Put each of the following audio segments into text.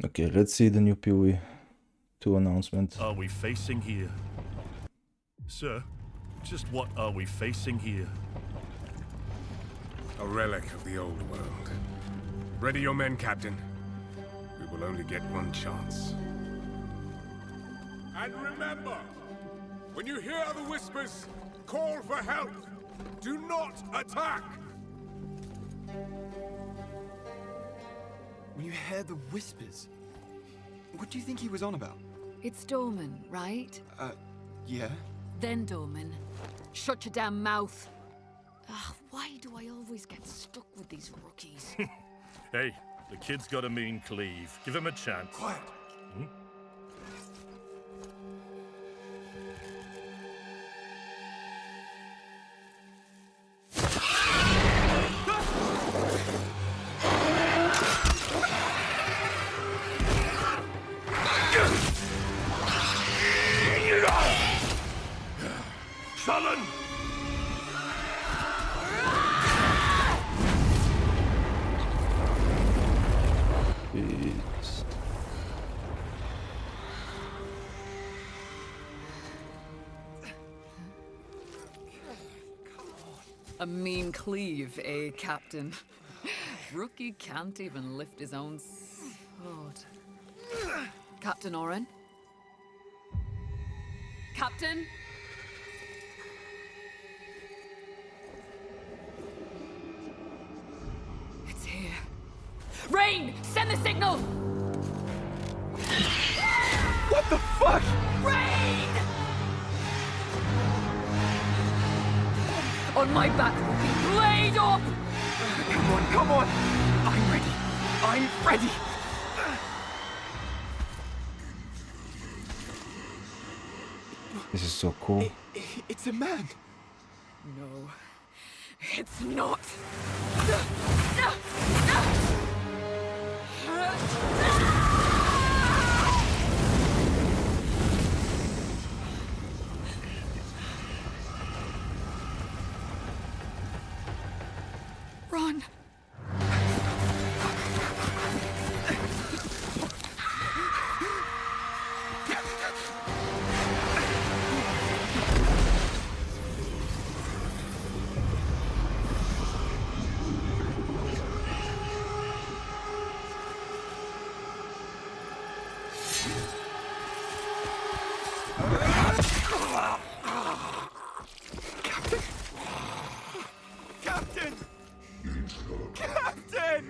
Okay, let's see the new PoE 2 announcement. Are we facing here? Sir, just what are we facing here? A relic of the old world. Ready your men, Captain. We will only get one chance. And remember, when you hear the whispers, call for help. Do not attack! When you hear the whispers, what do you think he was on about? It's Dorman, right? Yeah? Then Dorman. Shut your damn mouth. Ugh, why do I always get stuck with these rookies? Hey, the kid's got a mean cleave. Give him a chance. Quiet. Sullen! Jeez. A mean cleave, eh, Captain? Rookie can't even lift his own sword. Captain Oren? Captain? It's here. Rain! Send the signal! What the fuck? Rain! On my back, Rookie. Blade up! Come on, come on! I'm ready. I'm ready! This is so cool. It's a man. No, it's not. Run. Captain! Captain!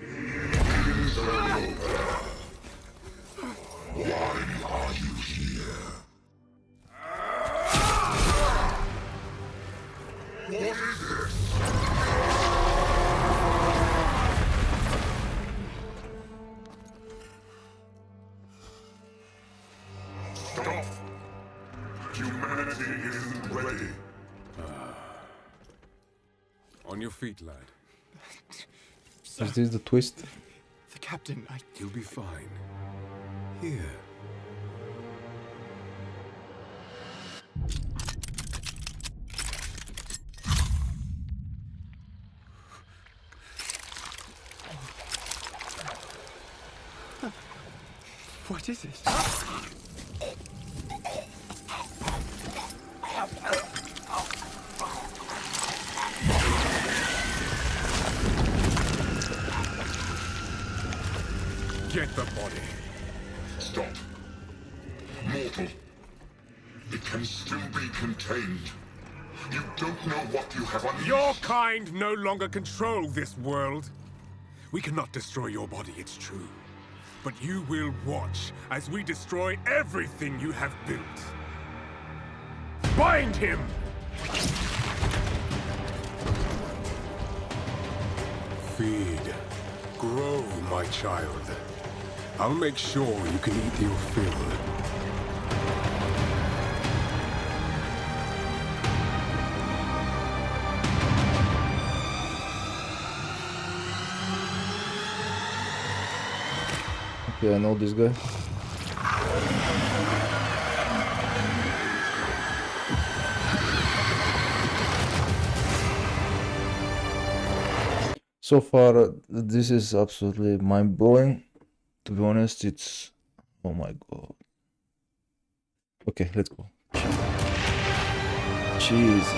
Stop! Humanity isn't ready. On your feet, lad. Is this the twist? The captain, You'll be fine. Here. What is it? Get the body. Stop. Mortal. It can still be contained. You don't know what you have unleashed. Your kind no longer control this world. We cannot destroy your body, it's true. But you will watch as we destroy everything you have built. Bind him! Feed. Grow, my child. I'll make sure you can eat your fill. Okay, I know this guy. So far, this is absolutely mind-blowing. To be honest, it's... Oh my god. Okay, let's go. Jesus.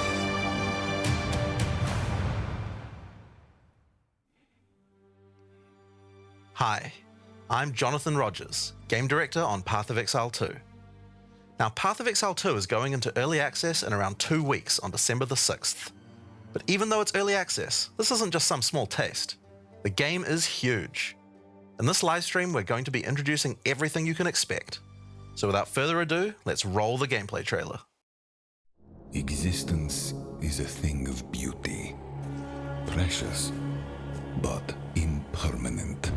Hi, I'm Jonathan Rogers, Game Director on Path of Exile 2. Now, Path of Exile 2 is going into early access in around 2 weeks on December the 6th. But even though it's early access, this isn't just some small taste. The game is huge. In this livestream, we're going to be introducing everything you can expect. So without further ado, let's roll the gameplay trailer. Existence is a thing of beauty, precious, but impermanent.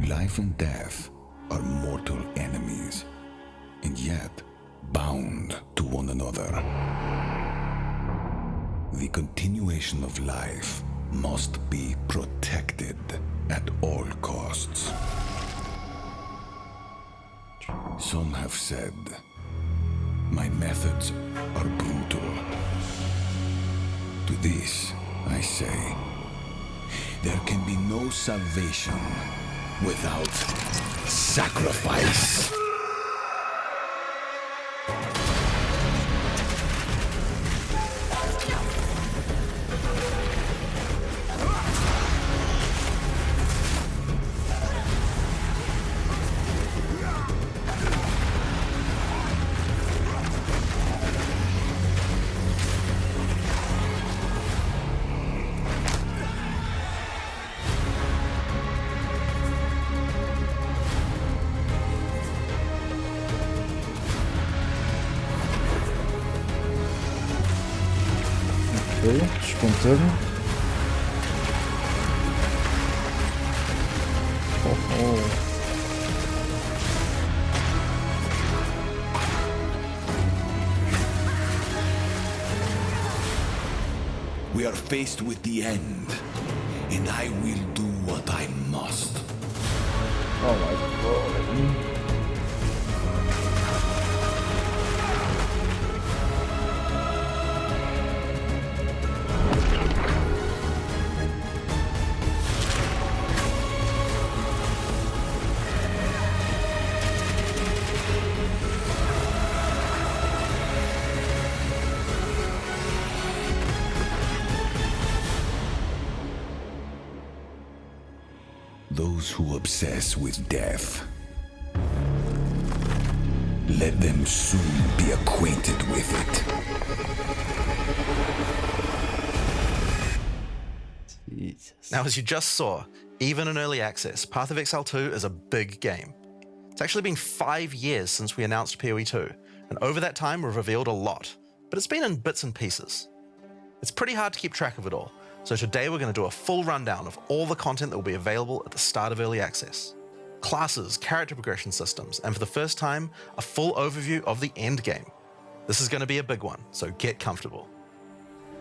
Life and death are mortal enemies, and yet bound to one another. The continuation of life must be protected at all costs. Some have said, my methods are brutal. To this, I say, there can be no salvation without sacrifice. Okay, spontane. Oh. We are faced with the end, and I will do what I must. Oh my god. Those who obsess with death, let them soon be acquainted with it. Jesus. Now, as you just saw, even in early access, Path of Exile 2 is a big game. It's actually been 5 years since we announced PoE 2, and over that time we've revealed a lot, but it's been in bits and pieces. It's pretty hard to keep track of it all, so today we're going to do a full rundown of all the content that will be available at the start of early access. Classes, character progression systems, and for the first time, a full overview of the Endgame. This is going to be a big one, so get comfortable.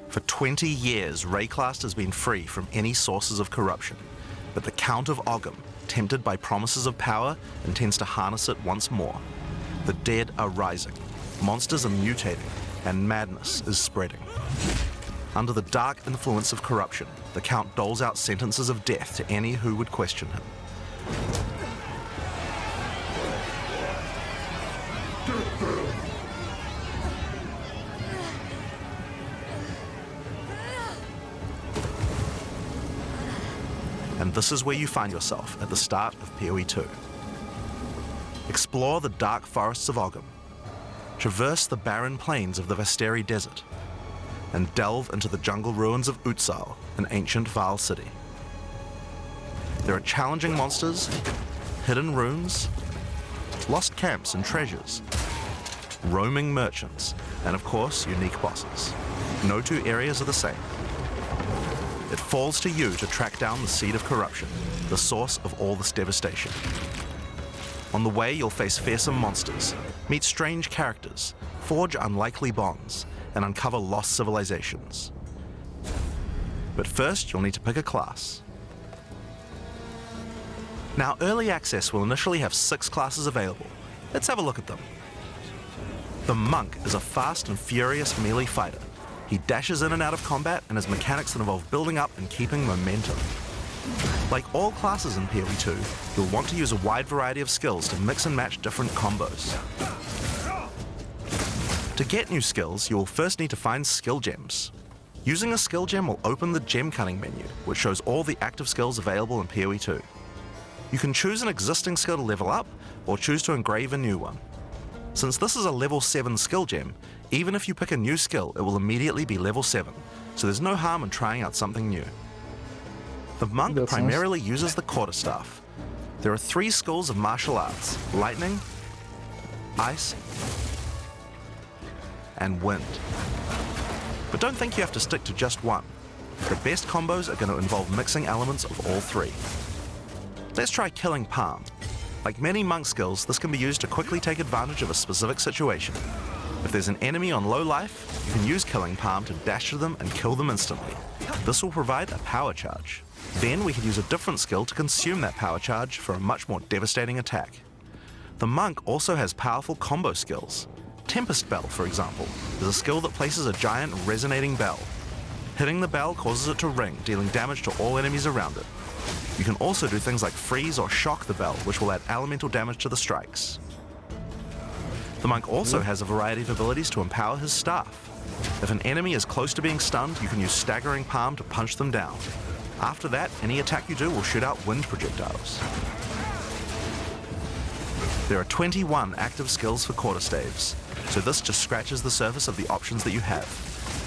For 20 years, Rayclast has been free from any sources of corruption, but the Count of Ogham, tempted by promises of power, intends to harness it once more. The dead are rising, monsters are mutating, and madness is spreading. Under the dark influence of corruption, the Count doles out sentences of death to any who would question him. And this is where you find yourself at the start of PoE 2. Explore the dark forests of Ogham, traverse the barren plains of the Vasteri Desert, and delve into the jungle ruins of Exile, an ancient Vaal city. There are challenging monsters, hidden runes, lost camps and treasures, roaming merchants, and of course, unique bosses. No two areas are the same. It falls to you to track down the seed of corruption, the source of all this devastation. On the way, you'll face fearsome monsters, meet strange characters, forge unlikely bonds, and uncover lost civilizations. But first, you'll need to pick a class. Now, early access will initially have 6 classes available. Let's have a look at them. The Monk is a fast and furious melee fighter. He dashes in and out of combat and has mechanics that involve building up and keeping momentum. Like all classes in PoE 2, you'll want to use a wide variety of skills to mix and match different combos. To get new skills, you will first need to find skill gems. Using a skill gem will open the gem cutting menu, which shows all the active skills available in PoE 2. You can choose an existing skill to level up, or choose to engrave a new one. Since this is a level 7 skill gem, even if you pick a new skill, it will immediately be level 7, so there's no harm in trying out something new. The monk That's primarily uses the quarterstaff. There are 3 schools of martial arts: lightning, ice, and wind. But don't think you have to stick to just one. The best combos are going to involve mixing elements of all 3. Let's try Killing Palm. Like many monk skills, this can be used to quickly take advantage of a specific situation. If there's an enemy on low life, you can use Killing Palm to dash to them and kill them instantly. This will provide a power charge. Then we can use a different skill to consume that power charge for a much more devastating attack. The monk also has powerful combo skills. Tempest Bell, for example, is a skill that places a giant resonating bell. Hitting the bell causes it to ring, dealing damage to all enemies around it. You can also do things like freeze or shock the bell, which will add elemental damage to the strikes. The monk also has a variety of abilities to empower his staff. If an enemy is close to being stunned, you can use Staggering Palm to punch them down. After that, any attack you do will shoot out wind projectiles. There are 21 active skills for quarterstaves, so this just scratches the surface of the options that you have.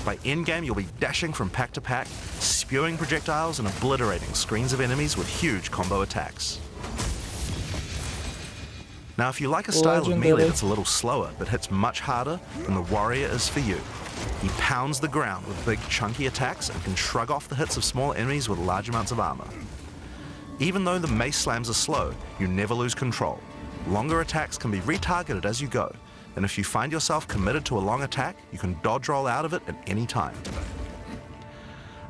By endgame, you'll be dashing from pack to pack, spewing projectiles and obliterating screens of enemies with huge combo attacks. Now, if you like a style of melee that's a little slower but hits much harder, then the warrior is for you. He pounds the ground with big chunky attacks and can shrug off the hits of small enemies with large amounts of armor. Even though the mace slams are slow, you never lose control. Longer attacks can be retargeted as you go, and if you find yourself committed to a long attack, you can dodge roll out of it at any time.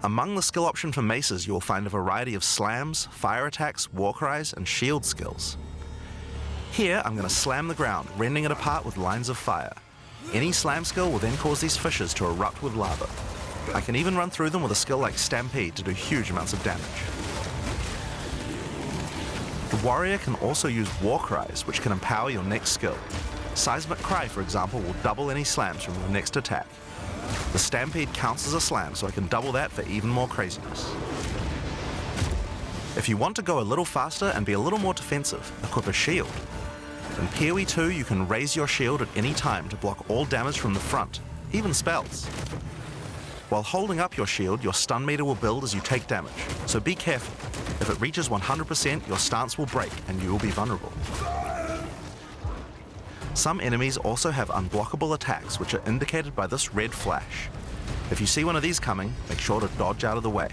Among the skill option for maces, you will find a variety of slams, fire attacks, war cries, and shield skills. Here, I'm going to slam the ground, rending it apart with lines of fire. Any slam skill will then cause these fissures to erupt with lava. I can even run through them with a skill like Stampede to do huge amounts of damage. The warrior can also use war cries, which can empower your next skill. Seismic Cry, for example, will double any slams from your next attack. The Stampede counts as a slam, so I can double that for even more craziness. If you want to go a little faster and be a little more defensive, equip a shield. In PoE 2, you can raise your shield at any time to block all damage from the front, even spells. While holding up your shield, your stun meter will build as you take damage, so be careful. If it reaches 100%, your stance will break and you will be vulnerable. Some enemies also have unblockable attacks, which are indicated by this red flash. If you see one of these coming, make sure to dodge out of the way.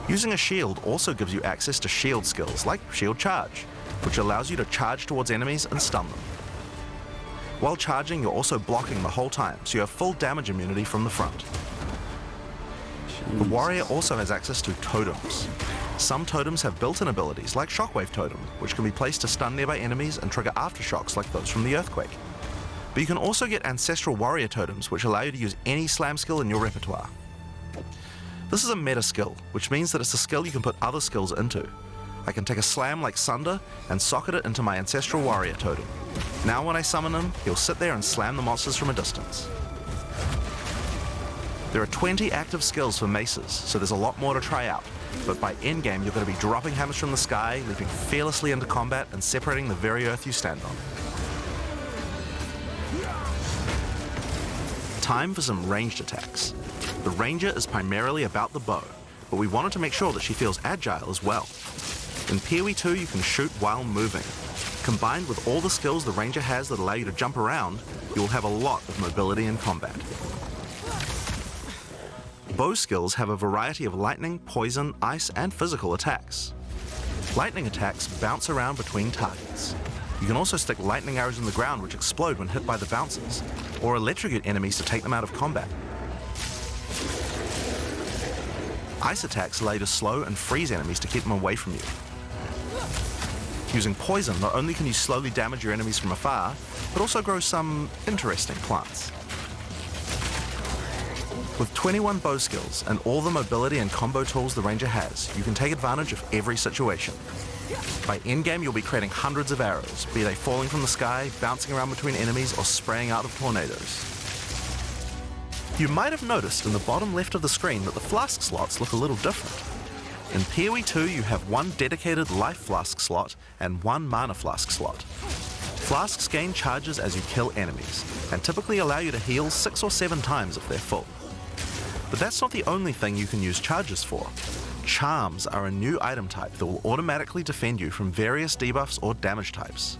Using a shield also gives you access to shield skills, like Shield Charge, which allows you to charge towards enemies and stun them. While charging, you're also blocking the whole time, so you have full damage immunity from the front. The warrior also has access to totems. Some totems have built-in abilities, like Shockwave Totem, which can be placed to stun nearby enemies and trigger aftershocks like those from the earthquake. But you can also get Ancestral Warrior Totems, which allow you to use any slam skill in your repertoire. This is a meta skill, which means that it's a skill you can put other skills into. I can take a slam like Sunder and socket it into my Ancestral Warrior Totem. Now when I summon him, he'll sit there and slam the monsters from a distance. There are 20 active skills for maces, so there's a lot more to try out, but by endgame you're going to be dropping hammers from the sky, leaping fearlessly into combat, and separating the very earth you stand on. Time for some ranged attacks. The ranger is primarily about the bow, but we wanted to make sure that she feels agile as well. In PoE 2 you can shoot while moving. Combined with all the skills the ranger has that allow you to jump around, you will have a lot of mobility in combat. Bow skills have a variety of lightning, poison, ice, and physical attacks. Lightning attacks bounce around between targets. You can also stick lightning arrows in the ground which explode when hit by the bouncers, or electrocute enemies to take them out of combat. Ice attacks allow you to slow and freeze enemies to keep them away from you. Using poison, not only can you slowly damage your enemies from afar, but also grow some interesting plants. With 21 bow skills and all the mobility and combo tools the ranger has, you can take advantage of every situation. By endgame, you'll be creating hundreds of arrows, be they falling from the sky, bouncing around between enemies, or spraying out of tornadoes. You might have noticed in the bottom left of the screen that the flask slots look a little different. In PoE 2, you have one dedicated life flask slot and one mana flask slot. Flasks gain charges as you kill enemies, and typically allow you to heal 6 or 7 times if they're full. But that's not the only thing you can use charges for. Charms are a new item type that will automatically defend you from various debuffs or damage types.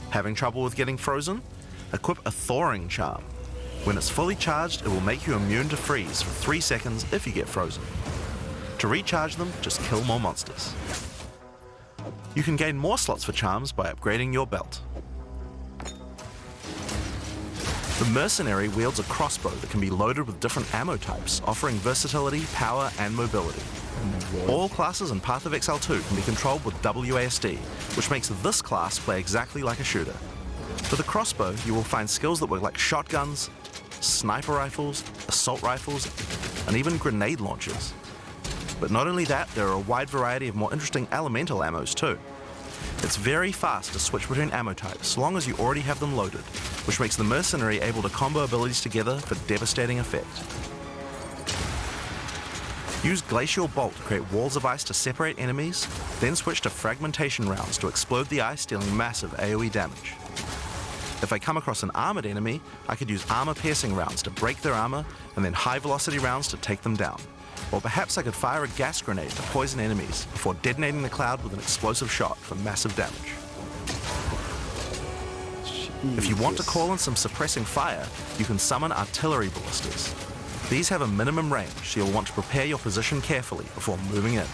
Having trouble with getting frozen? Equip a thawing charm. When it's fully charged, it will make you immune to freeze for 3 seconds if you get frozen. To recharge them, just kill more monsters. You can gain more slots for charms by upgrading your belt. The mercenary wields a crossbow that can be loaded with different ammo types, offering versatility, power, and mobility. All classes in Path of Exile 2 can be controlled with WASD, which makes this class play exactly like a shooter. For the crossbow, you will find skills that work like shotguns, sniper rifles, assault rifles, and even grenade launchers. But not only that, there are a wide variety of more interesting elemental ammos too. It's very fast to switch between ammo types, so long as you already have them loaded, which makes the mercenary able to combo abilities together for devastating effect. Use Glacial Bolt to create walls of ice to separate enemies, then switch to fragmentation rounds to explode the ice, dealing massive AoE damage. If I come across an armored enemy, I could use armor-piercing rounds to break their armor, and then high-velocity rounds to take them down. Or perhaps I could fire a gas grenade to poison enemies before detonating the cloud with an explosive shot for massive damage. If you want to call in some suppressing fire, you can summon artillery ballistas. These have a minimum range, so you'll want to prepare your position carefully before moving in.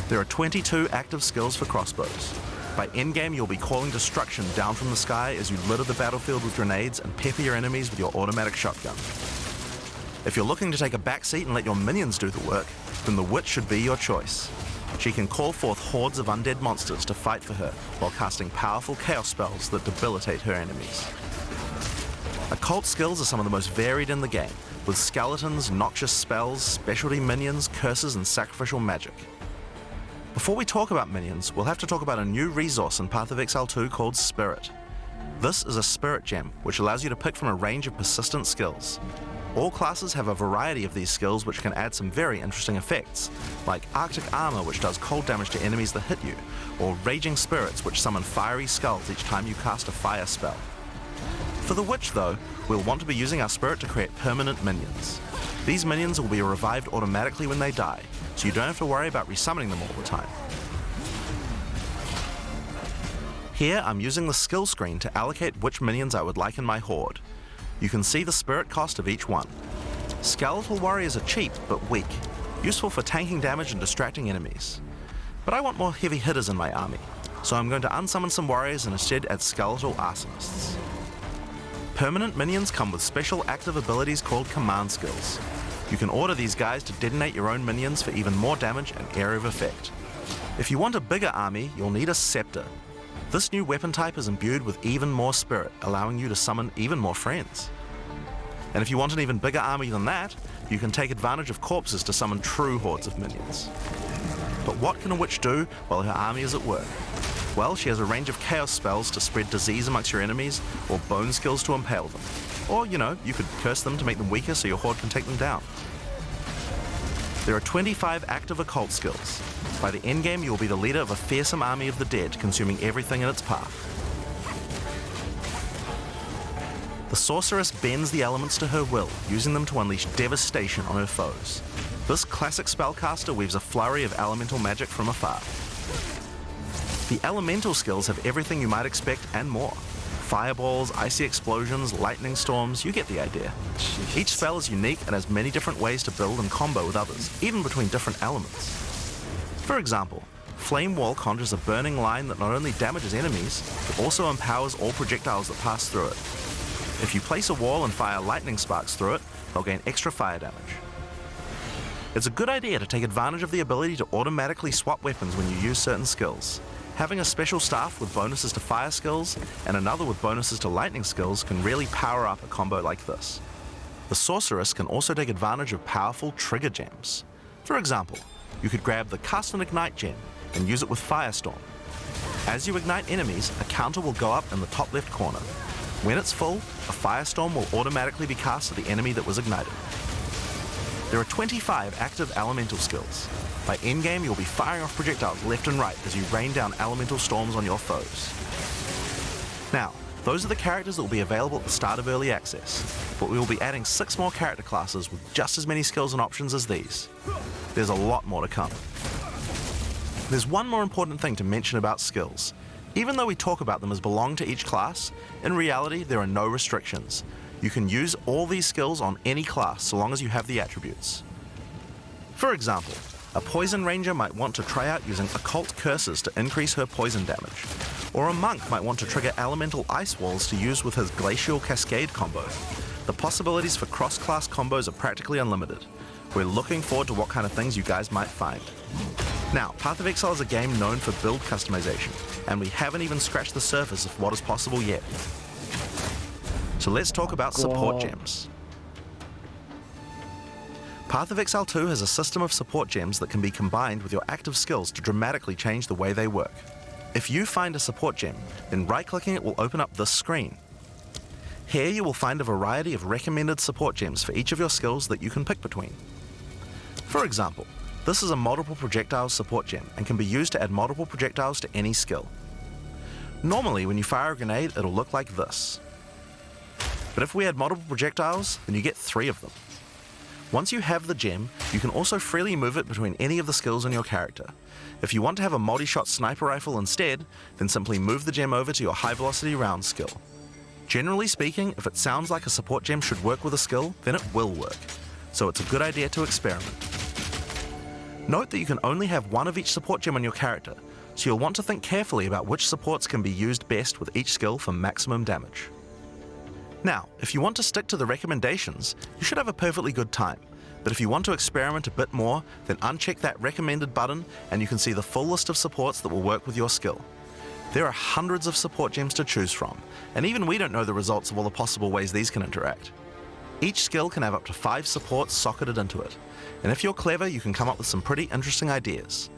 There are 22 active skills for crossbows. By endgame, you'll be calling destruction down from the sky as you litter the battlefield with grenades and pepper your enemies with your automatic shotgun. If you're looking to take a backseat and let your minions do the work, then the witch should be your choice. She can call forth hordes of undead monsters to fight for her while casting powerful chaos spells that debilitate her enemies. Occult skills are some of the most varied in the game, with skeletons, noxious spells, specialty minions, curses, and sacrificial magic. Before we talk about minions, we'll have to talk about a new resource in Path of Exile 2 called Spirit. This is a spirit gem, which allows you to pick from a range of persistent skills. All classes have a variety of these skills which can add some very interesting effects, like Arctic Armor, which does cold damage to enemies that hit you, or Raging Spirits, which summon fiery skulls each time you cast a fire spell. For the Witch, though, we'll want to be using our spirit to create permanent minions. These minions will be revived automatically when they die, so you don't have to worry about resummoning them all the time. Here, I'm using the skill screen to allocate which minions I would like in my horde. You can see the spirit cost of each one. Skeletal warriors are cheap but weak, useful for tanking damage and distracting enemies. But I want more heavy hitters in my army, so I'm going to unsummon some warriors and instead add skeletal arsonists. Permanent minions come with special active abilities called command skills. You can order these guys to detonate your own minions for even more damage and area of effect. If you want a bigger army, you'll need a scepter. This new weapon type is imbued with even more spirit, allowing you to summon even more friends. And if you want an even bigger army than that, you can take advantage of corpses to summon true hordes of minions. But what can a witch do while her army is at work? Well, she has a range of chaos spells to spread disease amongst your enemies, or bone skills to impale them. Or, you could curse them to make them weaker so your horde can take them down. There are 25 active occult skills. By the endgame, you will be the leader of a fearsome army of the dead, consuming everything in its path. The sorceress bends the elements to her will, using them to unleash devastation on her foes. This classic spellcaster weaves a flurry of elemental magic from afar. The elemental skills have everything you might expect and more. Fireballs, icy explosions, lightning storms, you get the idea. Each spell is unique and has many different ways to build and combo with others, even between different elements. For example, Flame Wall conjures a burning line that not only damages enemies, but also empowers all projectiles that pass through it. If you place a wall and fire lightning sparks through it, they'll gain extra fire damage. It's a good idea to take advantage of the ability to automatically swap weapons when you use certain skills. Having a special staff with bonuses to fire skills and another with bonuses to lightning skills can really power up a combo like this. The sorceress can also take advantage of powerful trigger gems. For example, you could grab the Cast and Ignite gem and use it with Firestorm. As you ignite enemies, a counter will go up in the top left corner. When it's full, a Firestorm will automatically be cast at the enemy that was ignited. There are 25 active elemental skills. By endgame, you'll be firing off projectiles left and right as you rain down elemental storms on your foes. Now, those are the characters that will be available at the start of early access, but we will be adding 6 more character classes with just as many skills and options as these. There's a lot more to come. There's one more important thing to mention about skills. Even though we talk about them as belong to each class, in reality there are no restrictions. You can use all these skills on any class so long as you have the attributes. For example, a Poison Ranger might want to try out using Occult Curses to increase her poison damage, or a Monk might want to trigger Elemental Ice Walls to use with his Glacial Cascade combo. The possibilities for cross-class combos are practically unlimited. We're looking forward to what kind of things you guys might find. Now, Path of Exile is a game known for build customization, and we haven't even scratched the surface of what is possible yet. So let's talk about support gems. Path of Exile 2 has a system of support gems that can be combined with your active skills to dramatically change the way they work. If you find a support gem, then right-clicking it will open up this screen. Here you will find a variety of recommended support gems for each of your skills that you can pick between. For example, this is a multiple projectiles support gem and can be used to add multiple projectiles to any skill. Normally when you fire a grenade it'll look like this. But if we add multiple projectiles, then you get 3 of them. Once you have the gem, you can also freely move it between any of the skills on your character. If you want to have a multi-shot sniper rifle instead, then simply move the gem over to your high velocity round skill. Generally speaking, if it sounds like a support gem should work with a skill, then it will work. So it's a good idea to experiment. Note that you can only have one of each support gem on your character, so you'll want to think carefully about which supports can be used best with each skill for maximum damage. Now, if you want to stick to the recommendations, you should have a perfectly good time. But if you want to experiment a bit more, then uncheck that recommended button and you can see the full list of supports that will work with your skill. There are hundreds of support gems to choose from, and even we don't know the results of all the possible ways these can interact. Each skill can have up to 5 supports socketed into it, and if you're clever, you can come up with some pretty interesting ideas.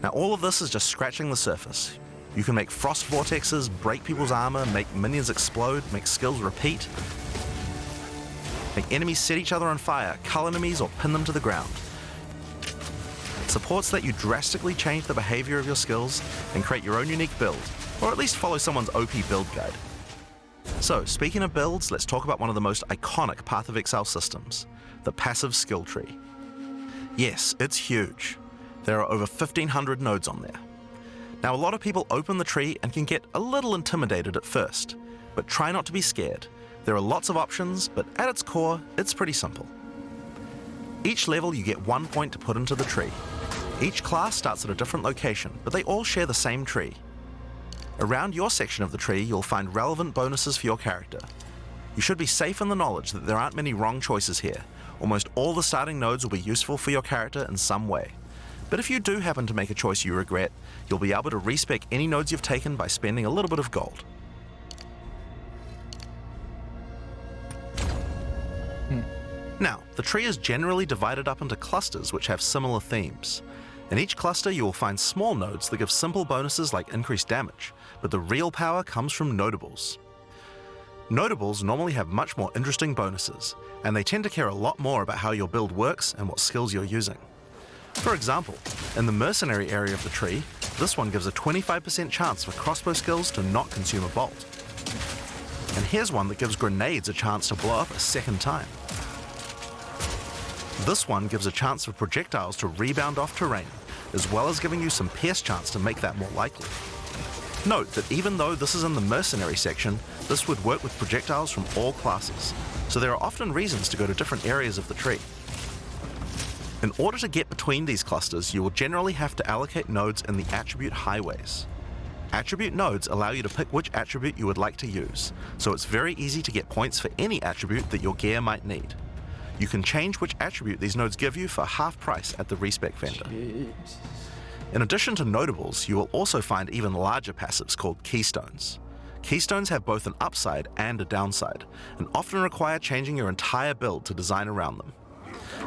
Now all of this is just scratching the surface. You can make frost vortexes, break people's armor, make minions explode, make skills repeat, make enemies set each other on fire, cull enemies or pin them to the ground. Supports let you drastically change the behavior of your skills and create your own unique build, or at least follow someone's OP build guide. So, speaking of builds, let's talk about one of the most iconic Path of Exile systems, the passive skill tree. Yes, it's huge. There are over 1,500 nodes on there. Now a lot of people open the tree and can get a little intimidated at first, but try not to be scared. There are lots of options, but at its core, it's pretty simple. Each level you get 1 point to put into the tree. Each class starts at a different location, but they all share the same tree. Around your section of the tree, you'll find relevant bonuses for your character. You should be safe in the knowledge that there aren't many wrong choices here. Almost all the starting nodes will be useful for your character in some way. But if you do happen to make a choice you regret, you'll be able to respec any nodes you've taken by spending a little bit of gold. Now, the tree is generally divided up into clusters which have similar themes. In each cluster you will find small nodes that give simple bonuses like increased damage, but the real power comes from notables. Notables normally have much more interesting bonuses, and they tend to care a lot more about how your build works and what skills you're using. For example, in the mercenary area of the tree, this one gives a 25% chance for crossbow skills to not consume a bolt. And here's one that gives grenades a chance to blow up a second time. This one gives a chance for projectiles to rebound off terrain, as well as giving you some pierce chance to make that more likely. Note that even though this is in the mercenary section, this would work with projectiles from all classes, so there are often reasons to go to different areas of the tree. In order to get between these clusters, you will generally have to allocate nodes in the attribute highways. Attribute nodes allow you to pick which attribute you would like to use, so it's very easy to get points for any attribute that your gear might need. You can change which attribute these nodes give you for half price at the respec vendor. In addition to notables, you will also find even larger passives called keystones. Keystones have both an upside and a downside, and often require changing your entire build to design around them.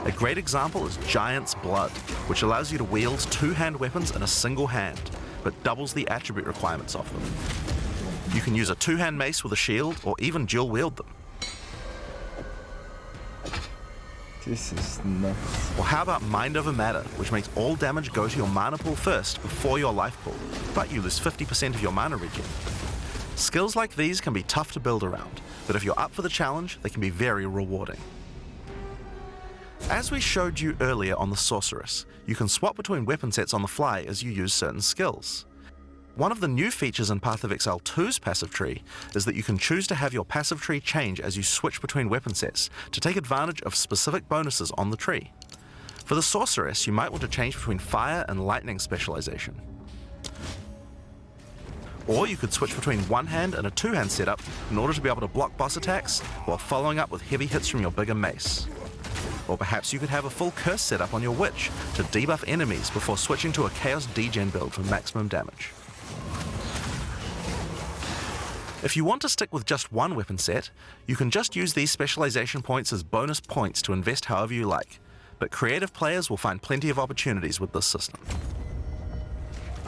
A great example is Giant's Blood, which allows you to wield two-hand weapons in a single hand, but doubles the attribute requirements of them. You can use a two-hand mace with a shield, or even dual wield them. This is nuts. Or how about Mind Over Matter, which makes all damage go to your mana pool first before your life pool, but you lose 50% of your mana regen. Skills like these can be tough to build around, but if you're up for the challenge, they can be very rewarding. As we showed you earlier on the Sorceress, you can swap between weapon sets on the fly as you use certain skills. One of the new features in Path of Exile 2's passive tree is that you can choose to have your passive tree change as you switch between weapon sets to take advantage of specific bonuses on the tree. For the Sorceress, you might want to change between fire and lightning specialization. Or you could switch between one-hand and a two-hand setup in order to be able to block boss attacks while following up with heavy hits from your bigger mace. Or perhaps you could have a full curse setup on your witch to debuff enemies before switching to a chaos degen build for maximum damage. If you want to stick with just one weapon set, you can just use these specialization points as bonus points to invest however you like, but creative players will find plenty of opportunities with this system.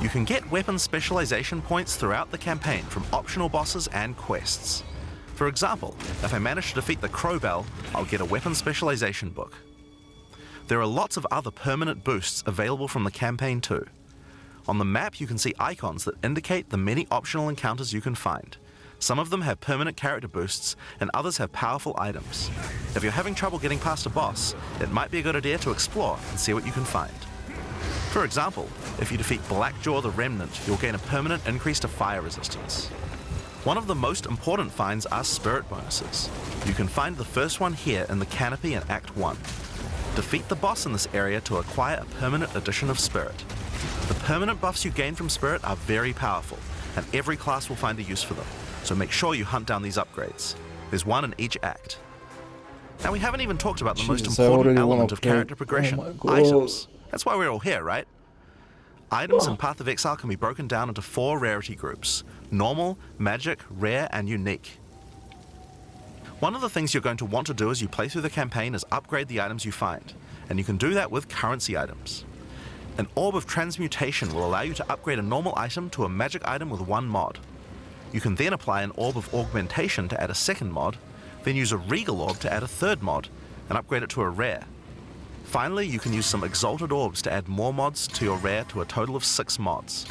You can get weapon specialization points throughout the campaign from optional bosses and quests. For example, if I manage to defeat the Crowbell, I'll get a weapon specialization book. There are lots of other permanent boosts available from the campaign too. On the map you can see icons that indicate the many optional encounters you can find. Some of them have permanent character boosts, and others have powerful items. If you're having trouble getting past a boss, it might be a good idea to explore and see what you can find. For example, if you defeat Blackjaw the Remnant, you'll gain a permanent increase to fire resistance. One of the most important finds are spirit bonuses. You can find the first one here in the canopy in Act 1. Defeat the boss in this area to acquire a permanent addition of spirit. The permanent buffs you gain from spirit are very powerful, and every class will find a use for them, so make sure you hunt down these upgrades. There's one in each act. Now we haven't even talked about the most Jesus, I important already element wanna of play. character progression, Oh my God. items. That's why we're all here, right? Items in Path of Exile can be broken down into 4 rarity groups: normal, magic, rare, and unique. One of the things you're going to want to do as you play through the campaign is upgrade the items you find, and you can do that with currency items. An Orb of Transmutation will allow you to upgrade a normal item to a magic item with 1 mod. You can then apply an Orb of Augmentation to add a second mod, then use a Regal Orb to add a third mod, and upgrade it to a rare. Finally, you can use some Exalted Orbs to add more mods to your rare to a total of 6 mods.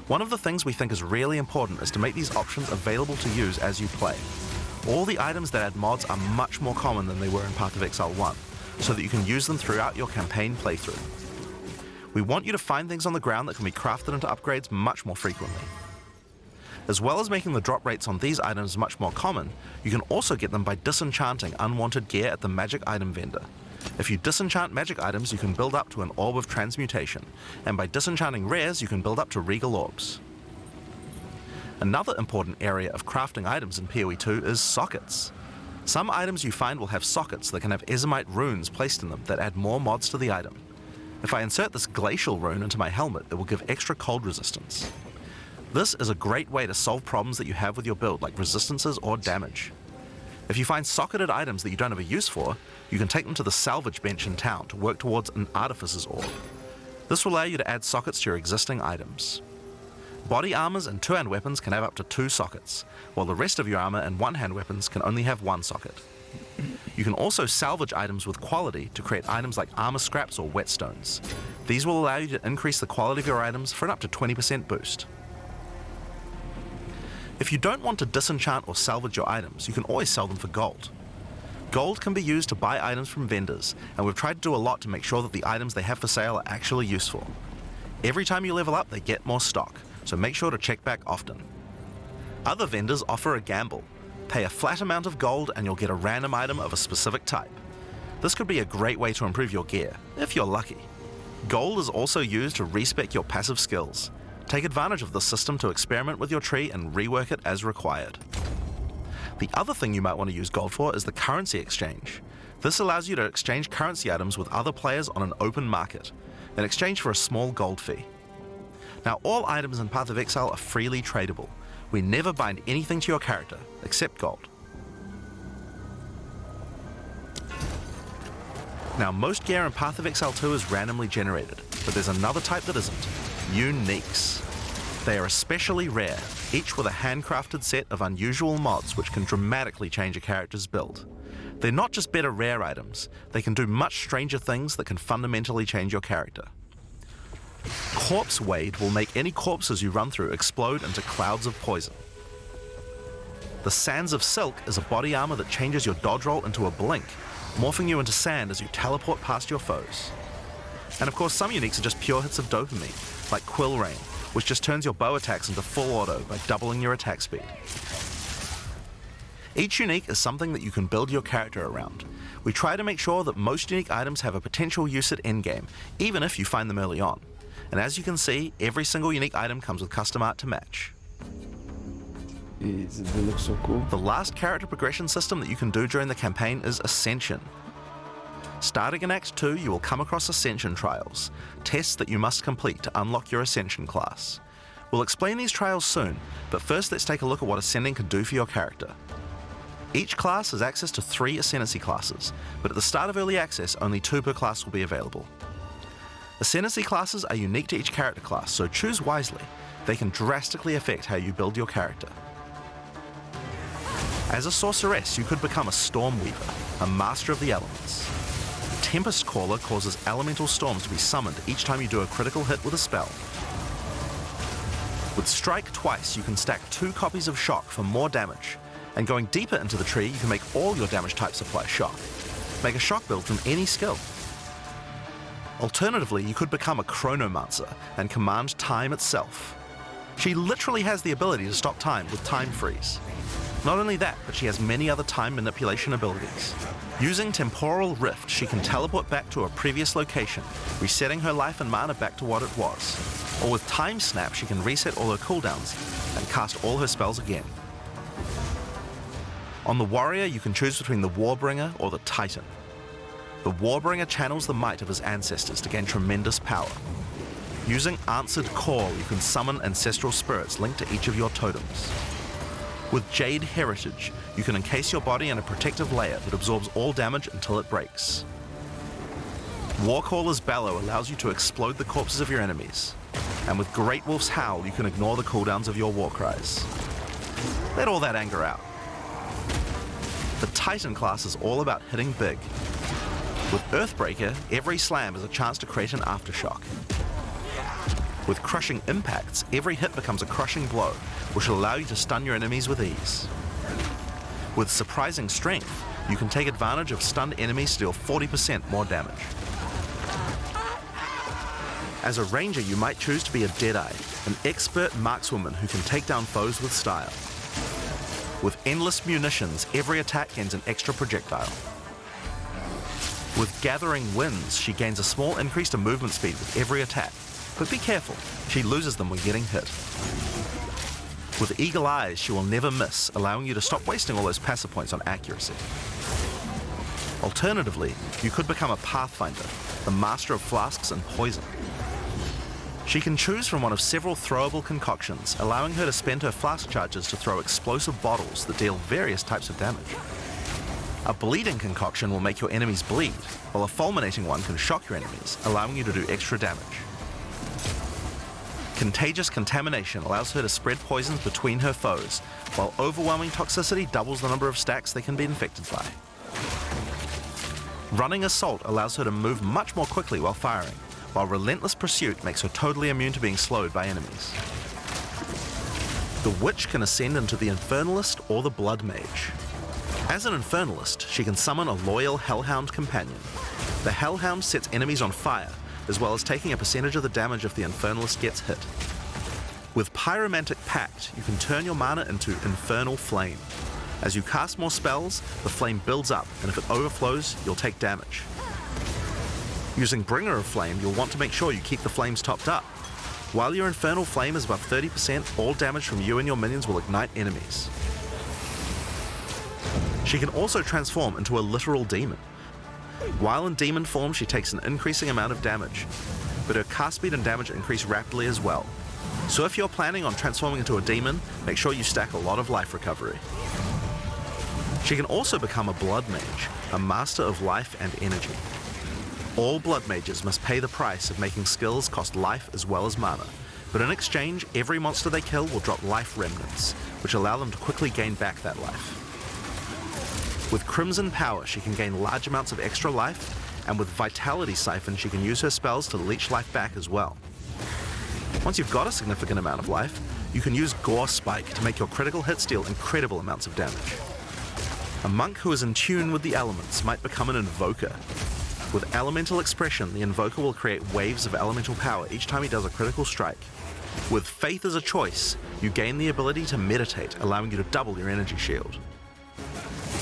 One of the things we think is really important is to make these options available to use as you play. All the items that add mods are much more common than they were in Path of Exile 1, so that you can use them throughout your campaign playthrough. We want you to find things on the ground that can be crafted into upgrades much more frequently. As well as making the drop rates on these items much more common, you can also get them by disenchanting unwanted gear at the magic item vendor. If you disenchant magic items, you can build up to an Orb of Transmutation, and by disenchanting rares, you can build up to Regal Orbs. Another important area of crafting items in PoE 2 is sockets. Some items you find will have sockets that can have Ezomite runes placed in them that add more mods to the item. If I insert this glacial rune into my helmet, it will give extra cold resistance. This is a great way to solve problems that you have with your build, like resistances or damage. If you find socketed items that you don't have a use for, you can take them to the salvage bench in town to work towards an Artificer's Orb. This will allow you to add sockets to your existing items. Body armors and two-hand weapons can have up to 2 sockets, while the rest of your armor and one-hand weapons can only have 1 socket. You can also salvage items with quality to create items like armor scraps or whetstones. These will allow you to increase the quality of your items for an up to 20% boost. If you don't want to disenchant or salvage your items, you can always sell them for gold. Gold can be used to buy items from vendors, and we've tried to do a lot to make sure that the items they have for sale are actually useful. Every time you level up, they get more stock, so make sure to check back often. Other vendors offer a gamble. Pay a flat amount of gold and you'll get a random item of a specific type. This could be a great way to improve your gear, if you're lucky. Gold is also used to respec your passive skills. Take advantage of this system to experiment with your tree and rework it as required. The other thing you might want to use gold for is the currency exchange. This allows you to exchange currency items with other players on an open market. in exchange for a small gold fee. Now, all items in Path of Exile are freely tradable. We never bind anything to your character, except gold. Now, most gear in Path of Exile 2 is randomly generated, but there's another type that isn't: uniques. They are especially rare, each with a handcrafted set of unusual mods which can dramatically change a character's build. They're not just better rare items, they can do much stranger things that can fundamentally change your character. Corpse Wade will make any corpses you run through explode into clouds of poison. The Sands of Silk is a body armor that changes your dodge roll into a blink, morphing you into sand as you teleport past your foes. And of course, some uniques are just pure hits of dopamine, like Quill Rain, which just turns your bow attacks into full auto by doubling your attack speed. Each unique is something that you can build your character around. We try to make sure that most unique items have a potential use at endgame, even if you find them early on. And as you can see, every single unique item comes with custom art to match. They look so cool. The last character progression system that you can do during the campaign is Ascension. Starting in Act 2, you will come across Ascension trials, tests that you must complete to unlock your Ascension class. We'll explain these trials soon, but first let's take a look at what Ascending can do for your character. Each class has access to 3 Ascendancy classes, but at the start of Early Access, only 2 per class will be available. Ascendancy classes are unique to each character class, so choose wisely. They can drastically affect how you build your character. As a sorceress, you could become a Storm Weaver, a master of the elements. Tempest Caller causes elemental storms to be summoned each time you do a critical hit with a spell. With Strike twice, you can stack 2 copies of Shock for more damage, and going deeper into the tree, you can make all your damage types apply Shock. Make a Shock build from any skill. Alternatively, you could become a Chronomancer and command time itself. She literally has the ability to stop time with Time Freeze. Not only that, but she has many other time manipulation abilities. Using Temporal Rift, she can teleport back to a previous location, resetting her life and mana back to what it was. Or with Time Snap, she can reset all her cooldowns and cast all her spells again. On the Warrior, you can choose between the Warbringer or the Titan. The Warbringer channels the might of his ancestors to gain tremendous power. Using Answered Call, you can summon ancestral spirits linked to each of your totems. With Jade Heritage, you can encase your body in a protective layer that absorbs all damage until it breaks. Warcaller's Bellow allows you to explode the corpses of your enemies. And with Great Wolf's Howl, you can ignore the cooldowns of your war cries. Let all that anger out. The Titan class is all about hitting big. With Earthbreaker, every slam is a chance to create an aftershock. With Crushing Impacts, every hit becomes a crushing blow, which will allow you to stun your enemies with ease. With Surprising Strength, you can take advantage of stunned enemies to deal 40% more damage. As a ranger, you might choose to be a Deadeye, an expert markswoman who can take down foes with style. With Endless Munitions, every attack gains an extra projectile. With Gathering Winds, she gains a small increase to movement speed with every attack, but be careful, she loses them when getting hit. With Eagle Eyes, she will never miss, allowing you to stop wasting all those passive points on accuracy. Alternatively, you could become a Pathfinder, the master of flasks and poison. She can choose from one of several throwable concoctions, allowing her to spend her flask charges to throw explosive bottles that deal various types of damage. A bleeding concoction will make your enemies bleed, while a fulminating one can shock your enemies, allowing you to do extra damage. Contagious Contamination allows her to spread poisons between her foes, while Overwhelming Toxicity doubles the number of stacks they can be infected by. Running Assault allows her to move much more quickly while firing, while Relentless Pursuit makes her totally immune to being slowed by enemies. The Witch can ascend into the Infernalist or the Blood Mage. As an Infernalist, she can summon a loyal Hellhound companion. The Hellhound sets enemies on fire, as well as taking a percentage of the damage if the Infernalist gets hit. With Pyromantic Pact, you can turn your mana into Infernal Flame. As you cast more spells, the flame builds up, and if it overflows, you'll take damage. Using Bringer of Flame, you'll want to make sure you keep the flames topped up. While your Infernal Flame is above 30%, all damage from you and your minions will ignite enemies. She can also transform into a literal demon. While in demon form, she takes an increasing amount of damage, but her cast speed and damage increase rapidly as well. So if you're planning on transforming into a demon, make sure you stack a lot of life recovery. She can also become a blood mage, a master of life and energy. All blood mages must pay the price of making skills cost life as well as mana, but in exchange, every monster they kill will drop life remnants, which allow them to quickly gain back that life. With Crimson Power, she can gain large amounts of extra life, and with Vitality Siphon, she can use her spells to leech life back as well. Once you've got a significant amount of life, you can use Gore Spike to make your critical hits deal incredible amounts of damage. A monk who is in tune with the elements might become an invoker. With Elemental Expression, the invoker will create waves of elemental power each time he does a critical strike. With Faith as a choice, you gain the ability to meditate, allowing you to double your energy shield.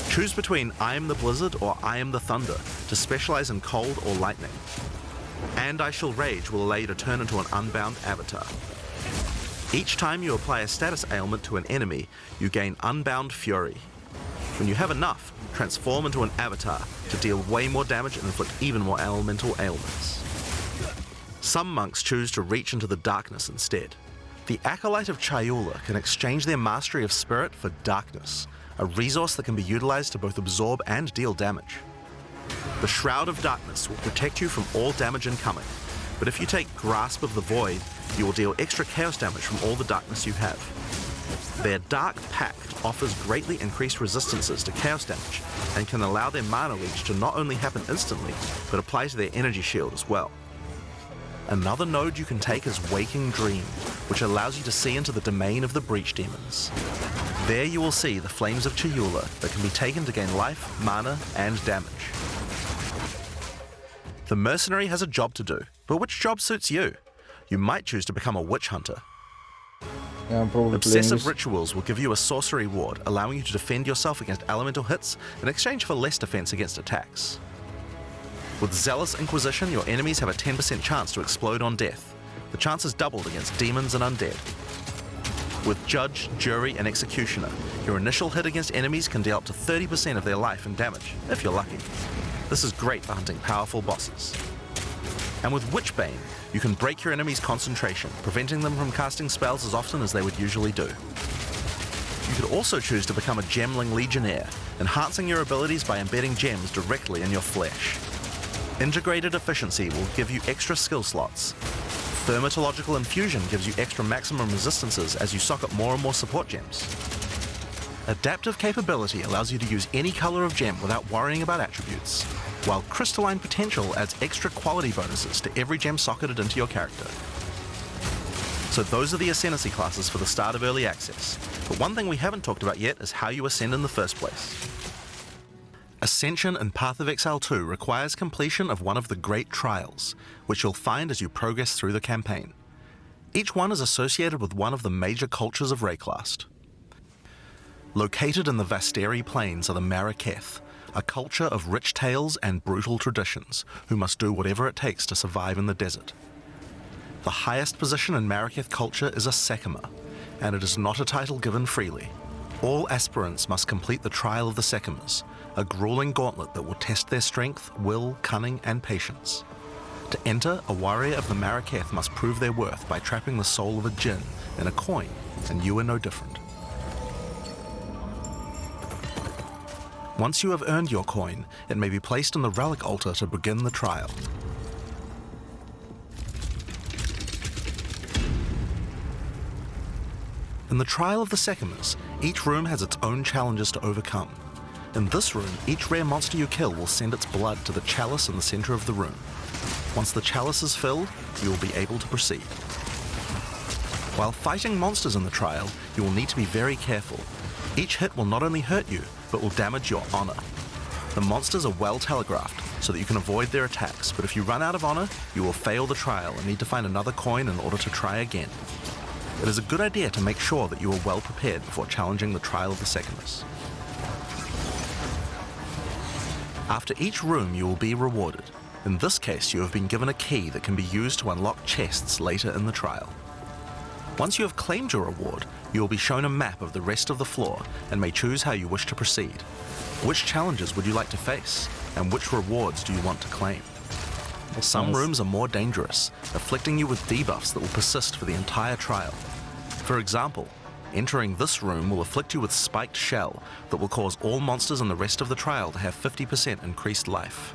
Choose between I am the Blizzard or I am the Thunder to specialize in cold or lightning. And I Shall Rage will allow you to turn into an unbound avatar. Each time you apply a status ailment to an enemy, you gain Unbound Fury. When you have enough, transform into an avatar to deal way more damage and inflict even more elemental ailments. Some monks choose to reach into the darkness instead. The Acolyte of Chayula can exchange their mastery of spirit for darkness, a resource that can be utilized to both absorb and deal damage. The Shroud of Darkness will protect you from all damage incoming, but if you take Grasp of the Void, you will deal extra chaos damage from all the darkness you have. Their Dark Pact offers greatly increased resistances to chaos damage and can allow their mana leech to not only happen instantly, but apply to their energy shield as well. Another node you can take is Waking Dream, which allows you to see into the domain of the Breach Demons. There you will see the Flames of Chayula that can be taken to gain life, mana, and damage. The Mercenary has a job to do, but which job suits you? You might choose to become a Witch Hunter. Yeah, I'm probably Obsessive Rituals will give you a sorcery ward, allowing you to defend yourself against elemental hits in exchange for less defense against attacks. With Zealous Inquisition, your enemies have a 10% chance to explode on death. The chance is doubled against demons and undead. With Judge, Jury, and Executioner, your initial hit against enemies can deal up to 30% of their life and damage, if you're lucky. This is great for hunting powerful bosses. And with Witchbane, you can break your enemy's concentration, preventing them from casting spells as often as they would usually do. You could also choose to become a Gemling Legionnaire, enhancing your abilities by embedding gems directly in your flesh. Integrated Efficiency will give you extra skill slots. Thermatological Infusion gives you extra maximum resistances as you sock up more and more support gems. Adaptive Capability allows you to use any color of gem without worrying about attributes, while Crystalline Potential adds extra quality bonuses to every gem socketed into your character. So those are the Ascendancy classes for the start of Early Access, but one thing we haven't talked about yet is how you ascend in the first place. Ascension in Path of Exile 2 requires completion of one of the Great Trials, which you'll find as you progress through the campaign. Each one is associated with one of the major cultures of Rayclast. Located in the Vasteri Plains are the Maraketh, a culture of rich tales and brutal traditions, who must do whatever it takes to survive in the desert. The highest position in Maraketh culture is a Sekima, and it is not a title given freely. All aspirants must complete the Trial of the Sekimas, a grueling gauntlet that will test their strength, will, cunning, and patience. To enter, a warrior of the Maraketh must prove their worth by trapping the soul of a djinn in a coin, and you are no different. Once you have earned your coin, it may be placed in the relic altar to begin the trial. In the Trial of the Sekimas, each room has its own challenges to overcome. In this room, each rare monster you kill will send its blood to the chalice in the center of the room. Once the chalice is filled, you will be able to proceed. While fighting monsters in the trial, you will need to be very careful. Each hit will not only hurt you, but will damage your honor. The monsters are well telegraphed, so that you can avoid their attacks, but if you run out of honor, you will fail the trial and need to find another coin in order to try again. It is a good idea to make sure that you are well prepared before challenging the Trial of the Sekimas. After each room, you will be rewarded. In this case, you have been given a key that can be used to unlock chests later in the trial. Once you have claimed your reward, you will be shown a map of the rest of the floor and may choose how you wish to proceed. Which challenges would you like to face, and which rewards do you want to claim? Some nice. rooms are more dangerous, afflicting you with debuffs that will persist for the entire trial. For example, entering this room will afflict you with Spiked Shell that will cause all monsters in the rest of the trial to have 50% increased life.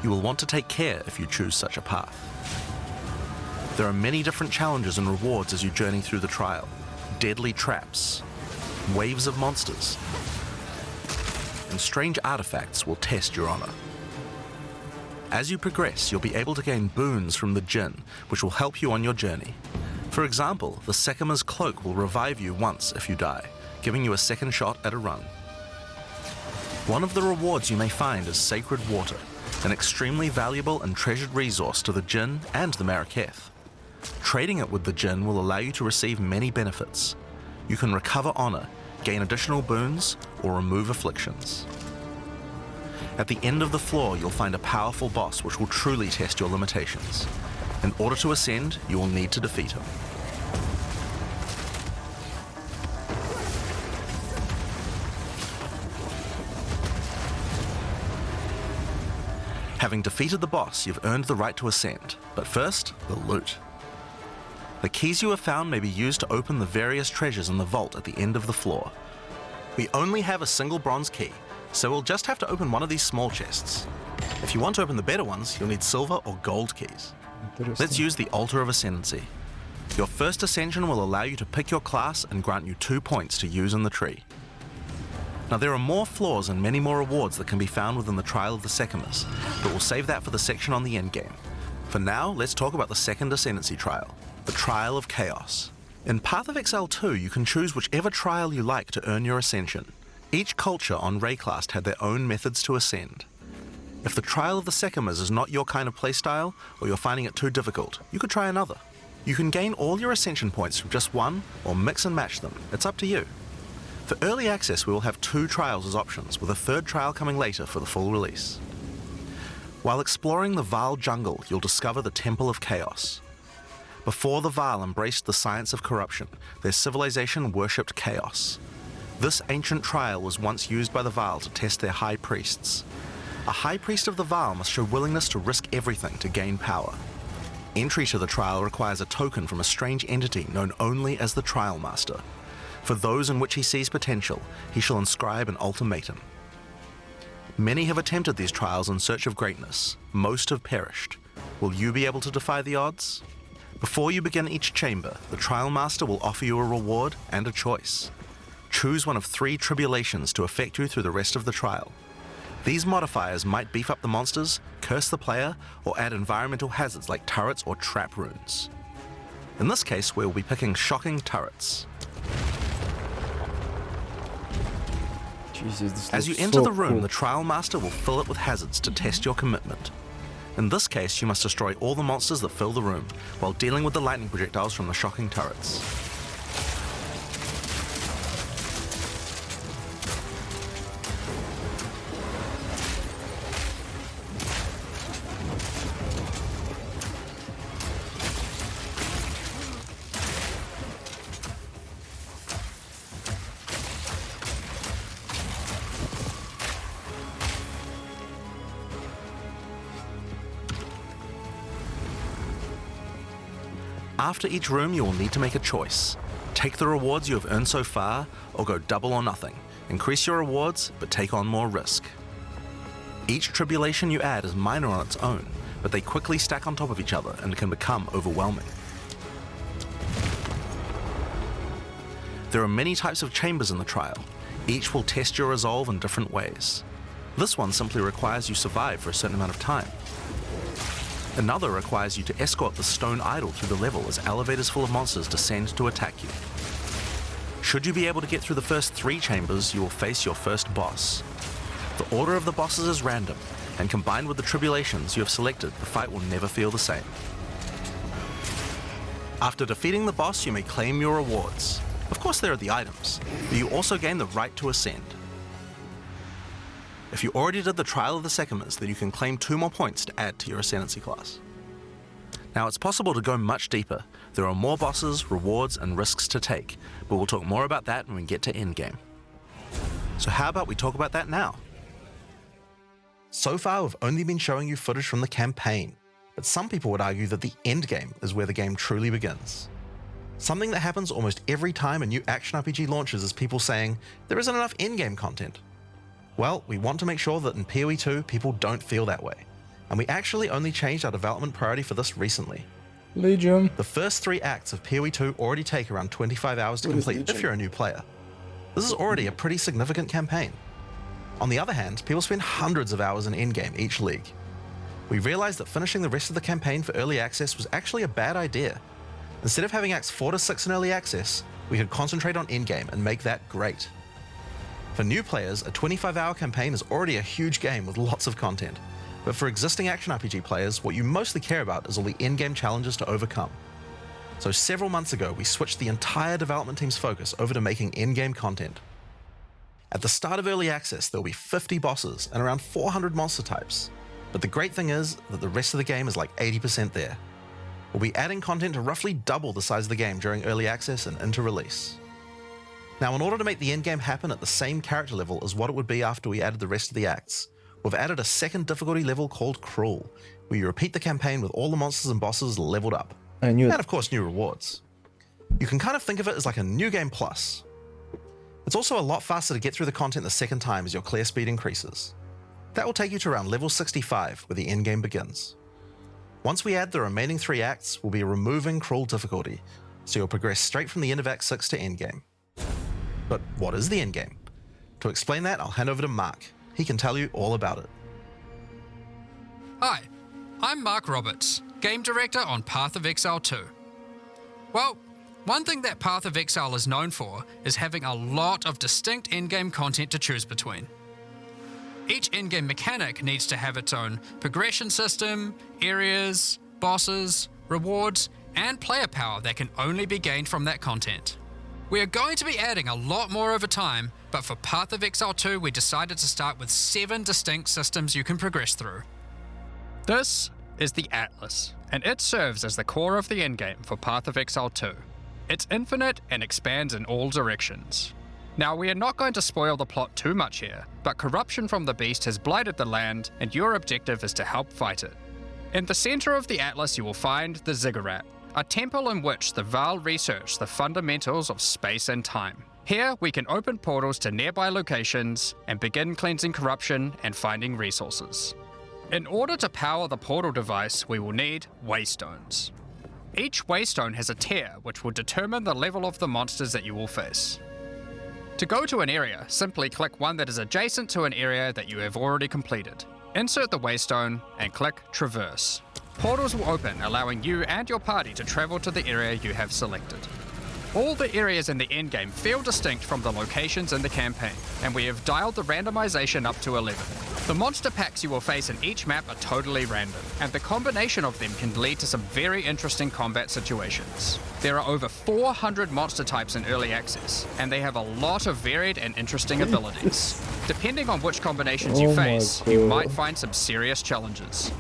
You will want to take care if you choose such a path. There are many different challenges and rewards as you journey through the trial. Deadly traps, waves of monsters, and strange artifacts will test your honor. As you progress, you'll be able to gain boons from the Djinn, which will help you on your journey. For example, the Sekima's cloak will revive you once if you die, giving you a second shot at a run. One of the rewards you may find is Sacred Water, an extremely valuable and treasured resource to the Djinn and the Maraketh. Trading it with the Djinn will allow you to receive many benefits. You can recover honor, gain additional boons, or remove afflictions. At the end of the floor, you'll find a powerful boss which will truly test your limitations. In order to ascend, you will need to defeat him. Having defeated the boss, you've earned the right to ascend. But first, the loot. The keys you have found may be used to open the various treasures in the vault at the end of the floor. We only have a single bronze key, so we'll just have to open one of these small chests. If you want to open the better ones, you'll need silver or gold keys. Let's use the Altar of Ascendancy. Your first ascension will allow you to pick your class and grant you 2 points to use in the tree. Now there are more floors and many more rewards that can be found within the Trial of the Sekimas, but we'll save that for the section on the endgame. For now, let's talk about the second Ascendancy trial, the Trial of Chaos. In Path of Exile 2, you can choose whichever trial you like to earn your ascension. Each culture on Rayclast had their own methods to ascend. If the Trial of the Sekimas is not your kind of playstyle, or you're finding it too difficult, you could try another. You can gain all your ascension points from just one, or mix and match them. It's up to you. For early access, we will have 2 trials as options, with a 3rd trial coming later for the full release. While exploring the Vaal jungle, you'll discover the Temple of Chaos. Before the Vaal embraced the science of corruption, their civilization worshipped chaos. This ancient trial was once used by the Vaal to test their high priests. A high priest of the Vaal must show willingness to risk everything to gain power. Entry to the trial requires a token from a strange entity known only as the Trial Master. For those in which he sees potential, he shall inscribe an ultimatum. Many have attempted these trials in search of greatness. Most have perished. Will you be able to defy the odds? Before you begin each chamber, the Trial Master will offer you a reward and a choice. Choose one of 3 tribulations to affect you through the rest of the trial. These modifiers might beef up the monsters, curse the player, or add environmental hazards like turrets or trap runes. In this case, we will be picking shocking turrets. Jesus, this As you looks enter so the room, cool. the Trial Master will fill it with hazards to test your commitment. In this case, you must destroy all the monsters that fill the room, while dealing with the lightning projectiles from the shocking turrets. After each room, you will need to make a choice. Take the rewards you have earned so far, or go double or nothing. Increase your rewards, but take on more risk. Each tribulation you add is minor on its own, but they quickly stack on top of each other and can become overwhelming. There are many types of chambers in the trial. Each will test your resolve in different ways. This one simply requires you survive for a certain amount of time. Another requires you to escort the stone idol through the level as elevators full of monsters descend to attack you. Should you be able to get through the first 3 chambers, you will face your first boss. The order of the bosses is random, and combined with the tribulations you have selected, the fight will never feel the same. After defeating the boss, you may claim your rewards. Of course there are the items, but you also gain the right to ascend. If you already did the Trial of the Sekimas, then you can claim 2 more points to add to your Ascendancy class. Now it's possible to go much deeper. There are more bosses, rewards, and risks to take, but we'll talk more about that when we get to Endgame. So how about we talk about that now? So far, we've only been showing you footage from the campaign. but some people would argue that the endgame is where the game truly begins. Something that happens almost every time a new action RPG launches is people saying, there isn't enough endgame content. Well, we want to make sure that in PoE 2 people don't feel that way, and we actually only changed our development priority for this recently. Legion. The first 3 acts of PoE 2 already take around 25 hours to complete if you're a new player. This is already a pretty significant campaign. On the other hand, people spend hundreds of hours in endgame each league. We realized that finishing the rest of the campaign for early access was actually a bad idea. Instead of having acts 4 to 6 in early access, we could concentrate on endgame and make that great. For new players, a 25-hour campaign is already a huge game with lots of content. But for existing action RPG players, what you mostly care about is all the endgame challenges to overcome. So several months ago, we switched the entire development team's focus over to making endgame content. At the start of early access, there will be 50 bosses and around 400 monster types. But the great thing is that the rest of the game is like 80% there. We'll be adding content to roughly double the size of the game during early access and into release. Now, in order to make the endgame happen at the same character level as what it would be after we added the rest of the acts, we've added a second difficulty level called Cruel, where you repeat the campaign with all the monsters and bosses leveled up. I knew And it. of course, new rewards. You can kind of think of it as like a new game plus. It's also a lot faster to get through the content the second time as your clear speed increases. That will take you to around level 65, where the endgame begins. Once we add the remaining 3 acts, we'll be removing Cruel difficulty, so you'll progress straight from the end of Act 6 to endgame. But what is the endgame? To explain that, I'll hand over to Mark. He can tell you all about it. Hi, I'm Mark Roberts, Game Director on Path of Exile 2. Well, one thing that Path of Exile is known for is having a lot of distinct endgame content to choose between. Each endgame mechanic needs to have its own progression system, areas, bosses, rewards, and player power that can only be gained from that content. We are going to be adding a lot more over time, but for Path of Exile 2 we decided to start with 7 distinct systems you can progress through. This is the Atlas, and it serves as the core of the endgame for Path of Exile 2. It's infinite and expands in all directions. Now, we are not going to spoil the plot too much here, but corruption from the beast has blighted the land, and your objective is to help fight it. In the center of the Atlas you will find the Ziggurat, a temple in which the Vaal research the fundamentals of space and time. Here, we can open portals to nearby locations and begin cleansing corruption and finding resources. In order to power the portal device, we will need waystones. Each waystone has a tier which will determine the level of the monsters that you will face. To go to an area, simply click one that is adjacent to an area that you have already completed. Insert the waystone and click Traverse. Portals will open, allowing you and your party to travel to the area you have selected. All the areas in the endgame feel distinct from the locations in the campaign, and we have dialed the randomization up to 11. The monster packs you will face in each map are totally random, and the combination of them can lead to some very interesting combat situations. There are over 400 monster types in early access, and they have a lot of varied and interesting abilities. Depending on which combinations you face, you might find some serious challenges.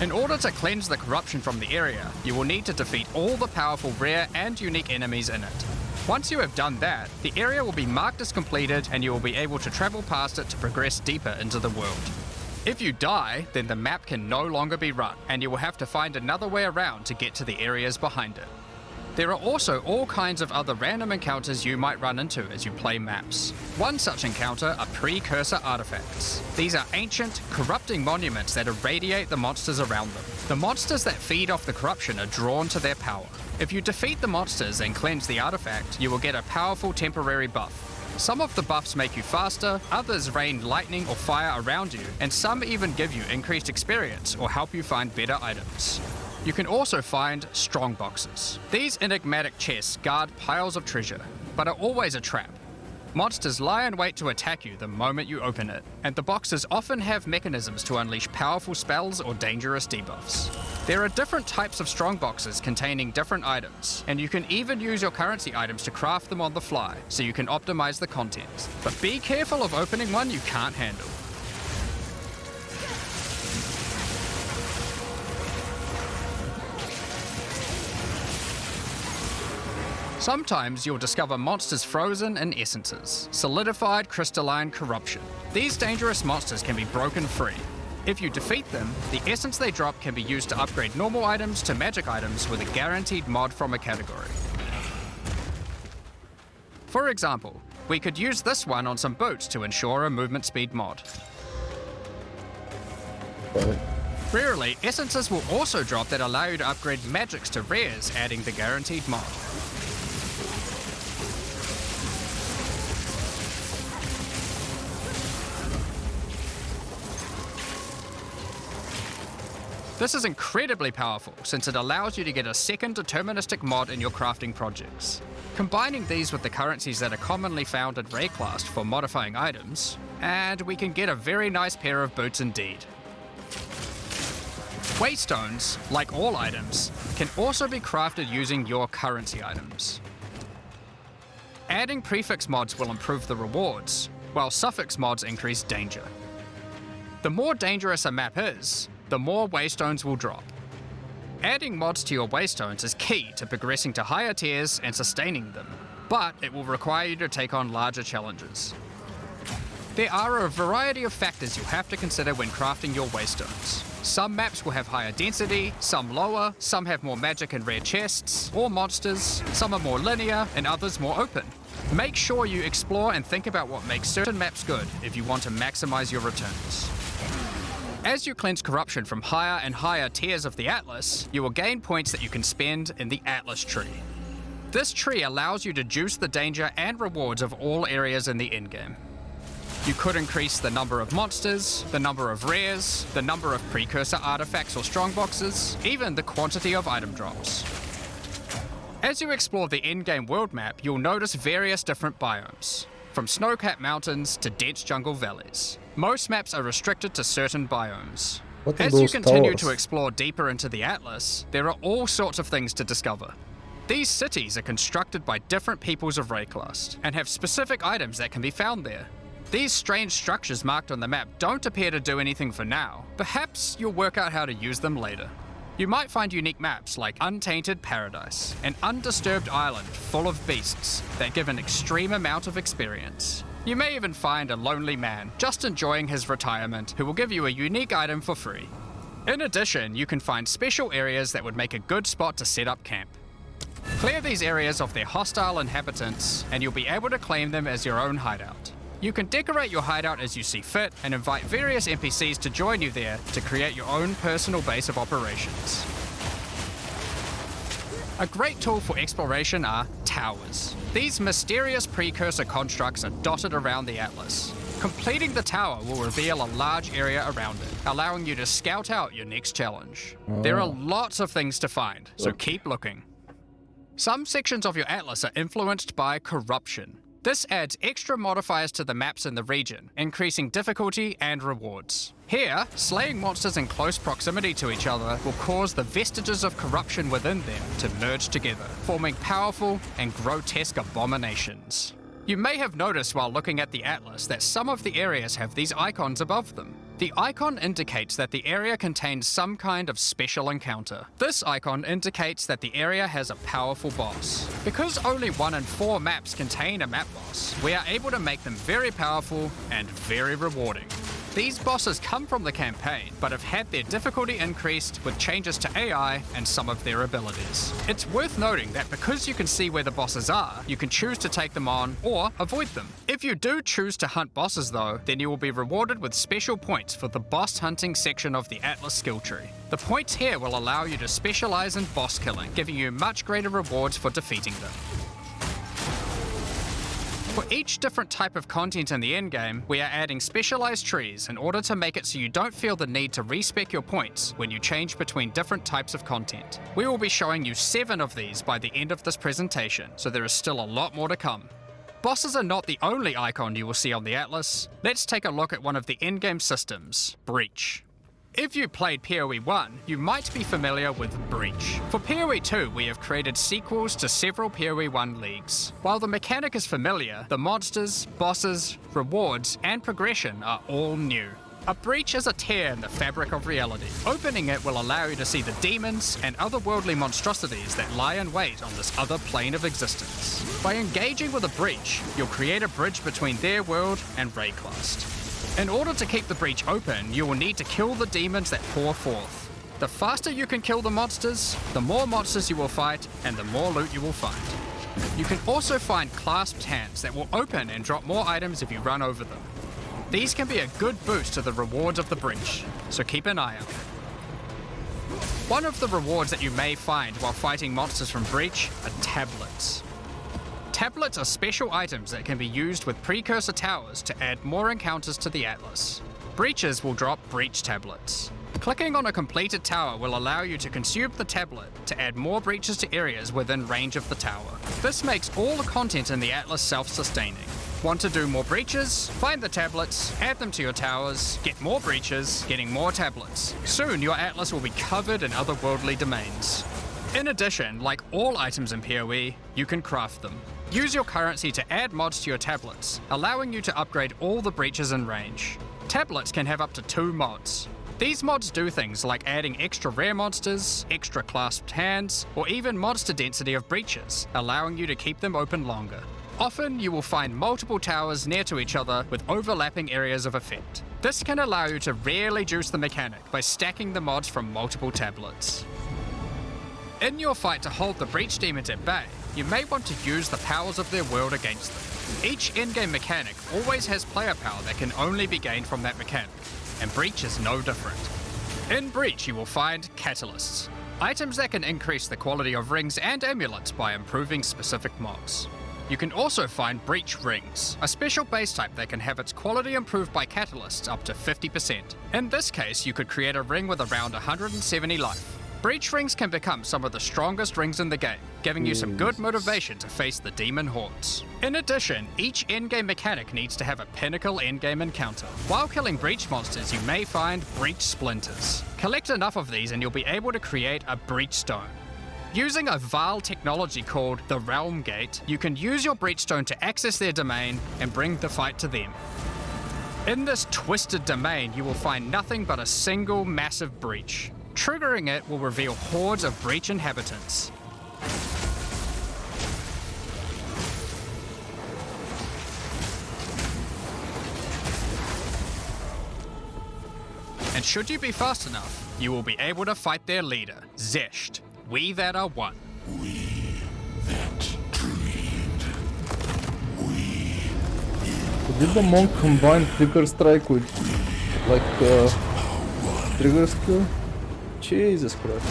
In order to cleanse the corruption from the area, you will need to defeat all the powerful rare and unique enemies in it. Once you have done that, the area will be marked as completed and you will be able to travel past it to progress deeper into the world. If you die, then the map can no longer be run, and you will have to find another way around to get to the areas behind it. There are also all kinds of other random encounters you might run into as you play maps. One such encounter are precursor artifacts. These are ancient, corrupting monuments that irradiate the monsters around them. The monsters that feed off the corruption are drawn to their power. If you defeat the monsters and cleanse the artifact, you will get a powerful temporary buff. Some of the buffs make you faster, others rain lightning or fire around you, and some even give you increased experience or help you find better items. You can also find strong boxes. These enigmatic chests guard piles of treasure, but are always a trap. Monsters lie in wait to attack you the moment you open it, and the boxes often have mechanisms to unleash powerful spells or dangerous debuffs. There are different types of strong boxes containing different items, and you can even use your currency items to craft them on the fly, so you can optimize the contents. But be careful of opening one you can't handle. Sometimes you'll discover monsters frozen in essences, solidified crystalline corruption. These dangerous monsters can be broken free. If you defeat them, the essence they drop can be used to upgrade normal items to magic items with a guaranteed mod from a category. For example, we could use this one on some boots to ensure a movement speed mod. Rarely, essences will also drop that allow you to upgrade magics to rares, adding the guaranteed mod. This is incredibly powerful since it allows you to get a second deterministic mod in your crafting projects. Combining these with the currencies that are commonly found in Rayclast for modifying items, and we can get a very nice pair of boots indeed. Waystones, like all items, can also be crafted using your currency items. Adding prefix mods will improve the rewards, while suffix mods increase danger. The more dangerous a map is, the more waystones will drop. Adding mods to your waystones is key to progressing to higher tiers and sustaining them, but it will require you to take on larger challenges. There are a variety of factors you'll have to consider when crafting your waystones. Some maps will have higher density, some lower, some have more magic and rare chests, or monsters, some are more linear and others more open. Make sure you explore and think about what makes certain maps good if you want to maximize your returns. As you cleanse corruption from higher and higher tiers of the Atlas, you will gain points that you can spend in the Atlas tree. This tree allows you to juice the danger and rewards of all areas in the endgame. You could increase the number of monsters, the number of rares, the number of precursor artifacts or strongboxes, even the quantity of item drops. As you explore the endgame world map, you'll notice various different biomes, from snow-capped mountains to dense jungle valleys. Most maps are restricted to certain biomes. What are As you those continue towers? to explore deeper into the Atlas, there are all sorts of things to discover. These cities are constructed by different peoples of Rayclast, and have specific items that can be found there. These strange structures marked on the map don't appear to do anything for now. Perhaps you'll work out how to use them later. You might find unique maps like Untainted Paradise, an undisturbed island full of beasts that give an extreme amount of experience. You may even find a lonely man just enjoying his retirement who will give you a unique item for free. In addition, you can find special areas that would make a good spot to set up camp. Clear these areas of their hostile inhabitants, and you'll be able to claim them as your own hideout. You can decorate your hideout as you see fit and invite various NPCs to join you there to create your own personal base of operations. A great tool for exploration are towers. These mysterious precursor constructs are dotted around the Atlas. Completing the tower will reveal a large area around it, allowing you to scout out your next challenge. There are lots of things to find, so keep looking. Some sections of your Atlas are influenced by corruption. This adds extra modifiers to the maps in the region, increasing difficulty and rewards. Here, slaying monsters in close proximity to each other will cause the vestiges of corruption within them to merge together, forming powerful and grotesque abominations. You may have noticed while looking at the Atlas that some of the areas have these icons above them. The icon indicates that the area contains some kind of special encounter. This icon indicates that the area has a powerful boss. Because only 1 in 4 maps contain a map boss, we are able to make them very powerful and very rewarding. These bosses come from the campaign, but have had their difficulty increased with changes to AI and some of their abilities. It's worth noting that because you can see where the bosses are, you can choose to take them on or avoid them. If you do choose to hunt bosses though, then you will be rewarded with special points for the boss hunting section of the Atlas skill tree. The points here will allow you to specialize in boss killing, giving you much greater rewards for defeating them. For each different type of content in the endgame, we are adding specialized trees in order to make it so you don't feel the need to respec your points when you change between different types of content. We will be showing you 7 of these by the end of this presentation, so there is still a lot more to come. Bosses are not the only icon you will see on the Atlas. Let's take a look at one of the endgame systems, Breach. If you played PoE 1, you might be familiar with Breach. For PoE 2, we have created sequels to several PoE 1 leagues. While the mechanic is familiar, the monsters, bosses, rewards, and progression are all new. A breach is a tear in the fabric of reality. Opening it will allow you to see the demons and otherworldly monstrosities that lie in wait on this other plane of existence. By engaging with a breach, you'll create a bridge between their world and Rayclast. In order to keep the breach open, you will need to kill the demons that pour forth. The faster you can kill the monsters, the more monsters you will fight, and the more loot you will find. You can also find clasped hands that will open and drop more items if you run over them. These can be a good boost to the rewards of the breach, so keep an eye out. One of the rewards that you may find while fighting monsters from Breach are tablets. Tablets are special items that can be used with precursor towers to add more encounters to the Atlas. Breaches will drop breach tablets. Clicking on a completed tower will allow you to consume the tablet to add more breaches to areas within range of the tower. This makes all the content in the Atlas self-sustaining. Want to do more breaches? Find the tablets, add them to your towers, get more breaches, getting more tablets. Soon your Atlas will be covered in otherworldly domains. In addition, like all items in PoE, you can craft them. Use your currency to add mods to your tablets, allowing you to upgrade all the breaches in range. Tablets can have up to 2 mods. These mods do things like adding extra rare monsters, extra clasped hands, or even monster density of breaches, allowing you to keep them open longer. Often you will find multiple towers near to each other with overlapping areas of effect. This can allow you to rarely juice the mechanic by stacking the mods from multiple tablets. In your fight to hold the breach demons at bay, you may want to use the powers of their world against them. Each endgame mechanic always has player power that can only be gained from that mechanic, and Breach is no different. In Breach you will find catalysts, items that can increase the quality of rings and amulets by improving specific mods. You can also find Breach Rings, a special base type that can have its quality improved by catalysts up to 50%. In this case, you could create a ring with around 170 life. Breach Rings can become some of the strongest rings in the game, giving you some good motivation to face the demon hordes. In addition, each endgame mechanic needs to have a pinnacle endgame encounter. While killing Breach monsters, you may find Breach Splinters. Collect enough of these and you'll be able to create a Breach Stone. Using a Vaal technology called the Realm Gate, you can use your Breachstone to access their domain and bring the fight to them. In this twisted domain, you will find nothing but a single massive breach. Triggering it will reveal hordes of breach inhabitants. And should you be fast enough, you will be able to fight their leader, Zesht. We that are one. We that dreamed. Did the monk combine trigger strike with like trigger skill? Jesus Christ.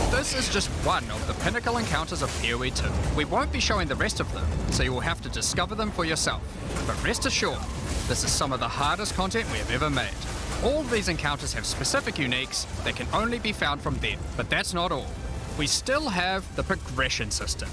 This is just one of the pinnacle encounters of PoE 2. We won't be showing the rest of them, so you will have to discover them for yourself. But rest assured, this is some of the hardest content we have ever made. All these encounters have specific uniques that can only be found from them, but that's not all. We still have the progression system.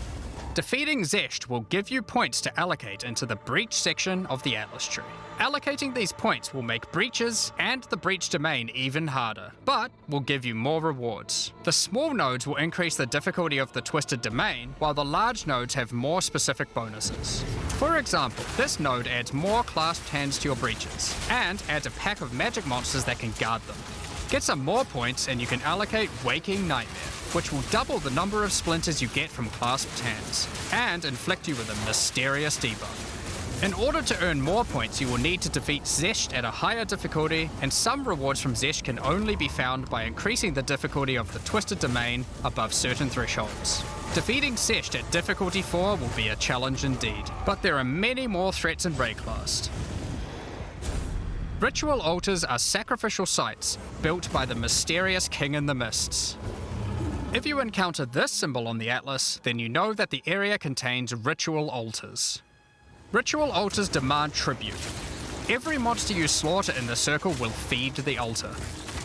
Defeating Zesht will give you points to allocate into the breach section of the Atlas tree. Allocating these points will make breaches and the breach domain even harder, but will give you more rewards. The small nodes will increase the difficulty of the twisted domain, while the large nodes have more specific bonuses. For example, this node adds more clasped hands to your breaches, and adds a pack of magic monsters that can guard them. Get some more points and you can allocate Waking Nightmare, which will double the number of splinters you get from clasped hands, and inflict you with a mysterious debuff. In order to earn more points, you will need to defeat Zesht at a higher difficulty, and some rewards from Zesht can only be found by increasing the difficulty of the Twisted Domain above certain thresholds. Defeating Zesht at difficulty 4 will be a challenge indeed, but there are many more threats in Rayclast. Ritual altars are sacrificial sites built by the mysterious King in the Mists. If you encounter this symbol on the Atlas, then you know that the area contains ritual altars. Ritual altars demand tribute. Every monster you slaughter in the circle will feed the altar.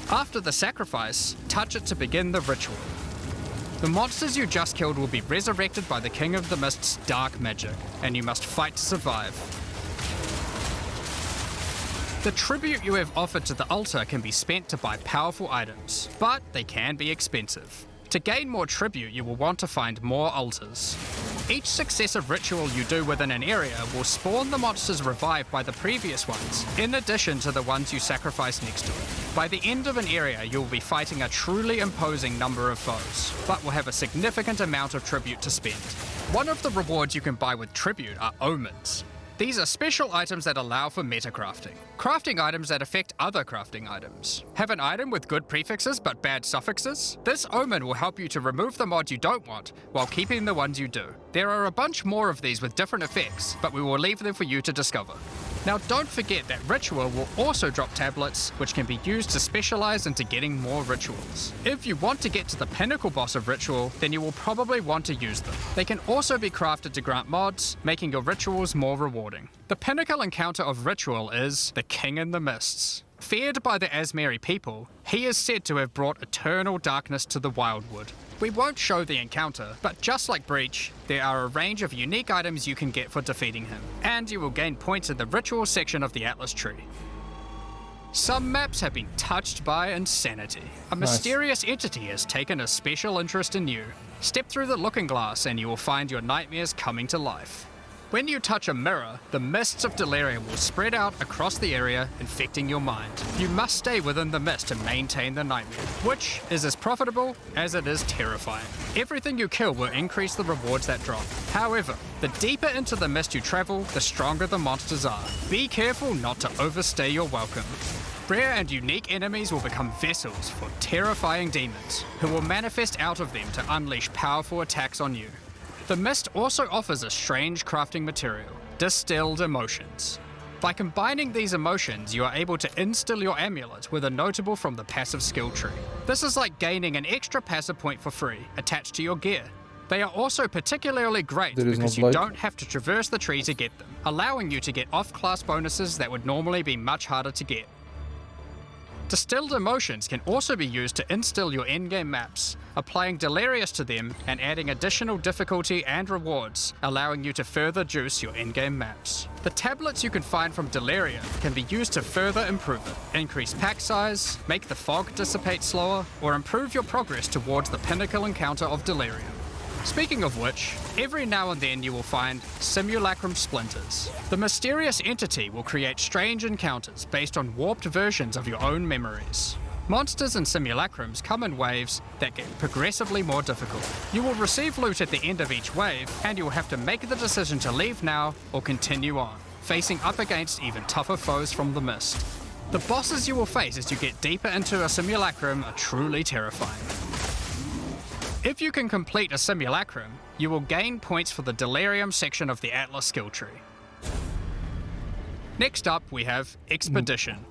After the sacrifice, touch it to begin the ritual. The monsters you just killed will be resurrected by the King of the Mist's dark magic, and you must fight to survive. The tribute you have offered to the altar can be spent to buy powerful items, but they can be expensive. To gain more tribute, you will want to find more altars. Each successive ritual you do within an area will spawn the monsters revived by the previous ones, in addition to the ones you sacrifice next to it. By the end of an area, you'll be fighting a truly imposing number of foes, but will have a significant amount of tribute to spend. One of the rewards you can buy with tribute are omens. These are special items that allow for meta crafting. Crafting items that affect other crafting items. Have an item with good prefixes but bad suffixes? This omen will help you to remove the mod you don't want while keeping the ones you do. There are a bunch more of these with different effects, but we will leave them for you to discover. Now don't forget that Ritual will also drop tablets, which can be used to specialize into getting more rituals. If you want to get to the pinnacle boss of Ritual, then you will probably want to use them. They can also be crafted to grant mods, making your rituals more rewarding. The pinnacle encounter of Ritual is the King in the Mists. Feared by the Asmeri people, he is said to have brought eternal darkness to the Wildwood. We won't show the encounter, but just like Breach, there are a range of unique items you can get for defeating him, and you will gain points in the ritual section of the Atlas tree. Some maps have been touched by insanity. A mysterious entity has taken a special interest in you. Step through the looking glass and you will find your nightmares coming to life. When you touch a mirror, the mists of delirium will spread out across the area, infecting your mind. You must stay within the mist to maintain the nightmare, which is as profitable as it is terrifying. Everything you kill will increase the rewards that drop. However, the deeper into the mist you travel, the stronger the monsters are. Be careful not to overstay your welcome. Rare and unique enemies will become vessels for terrifying demons, who will manifest out of them to unleash powerful attacks on you. The mist also offers a strange crafting material, distilled emotions. By combining these emotions, you are able to instill your amulet with a notable from the passive skill tree. This is like gaining an extra passive point for free, attached to your gear. They are also particularly great because you don't have to traverse the tree to get them, allowing you to get off-class bonuses that would normally be much harder to get. Distilled emotions can also be used to instill your endgame maps, applying Delirious to them and adding additional difficulty and rewards, allowing you to further juice your endgame maps. The tablets you can find from Delirium can be used to further improve it, increase pack size, make the fog dissipate slower, or improve your progress towards the pinnacle encounter of Delirium. Speaking of which, every now and then you will find simulacrum splinters. The mysterious entity will create strange encounters based on warped versions of your own memories. Monsters and simulacrums come in waves that get progressively more difficult. You will receive loot at the end of each wave, and you will have to make the decision to leave now or continue on, facing up against even tougher foes from the mist. The bosses you will face as you get deeper into a simulacrum are truly terrifying. If you can complete a simulacrum, you will gain points for the Delirium section of the Atlas skill tree. Next up, we have Expedition.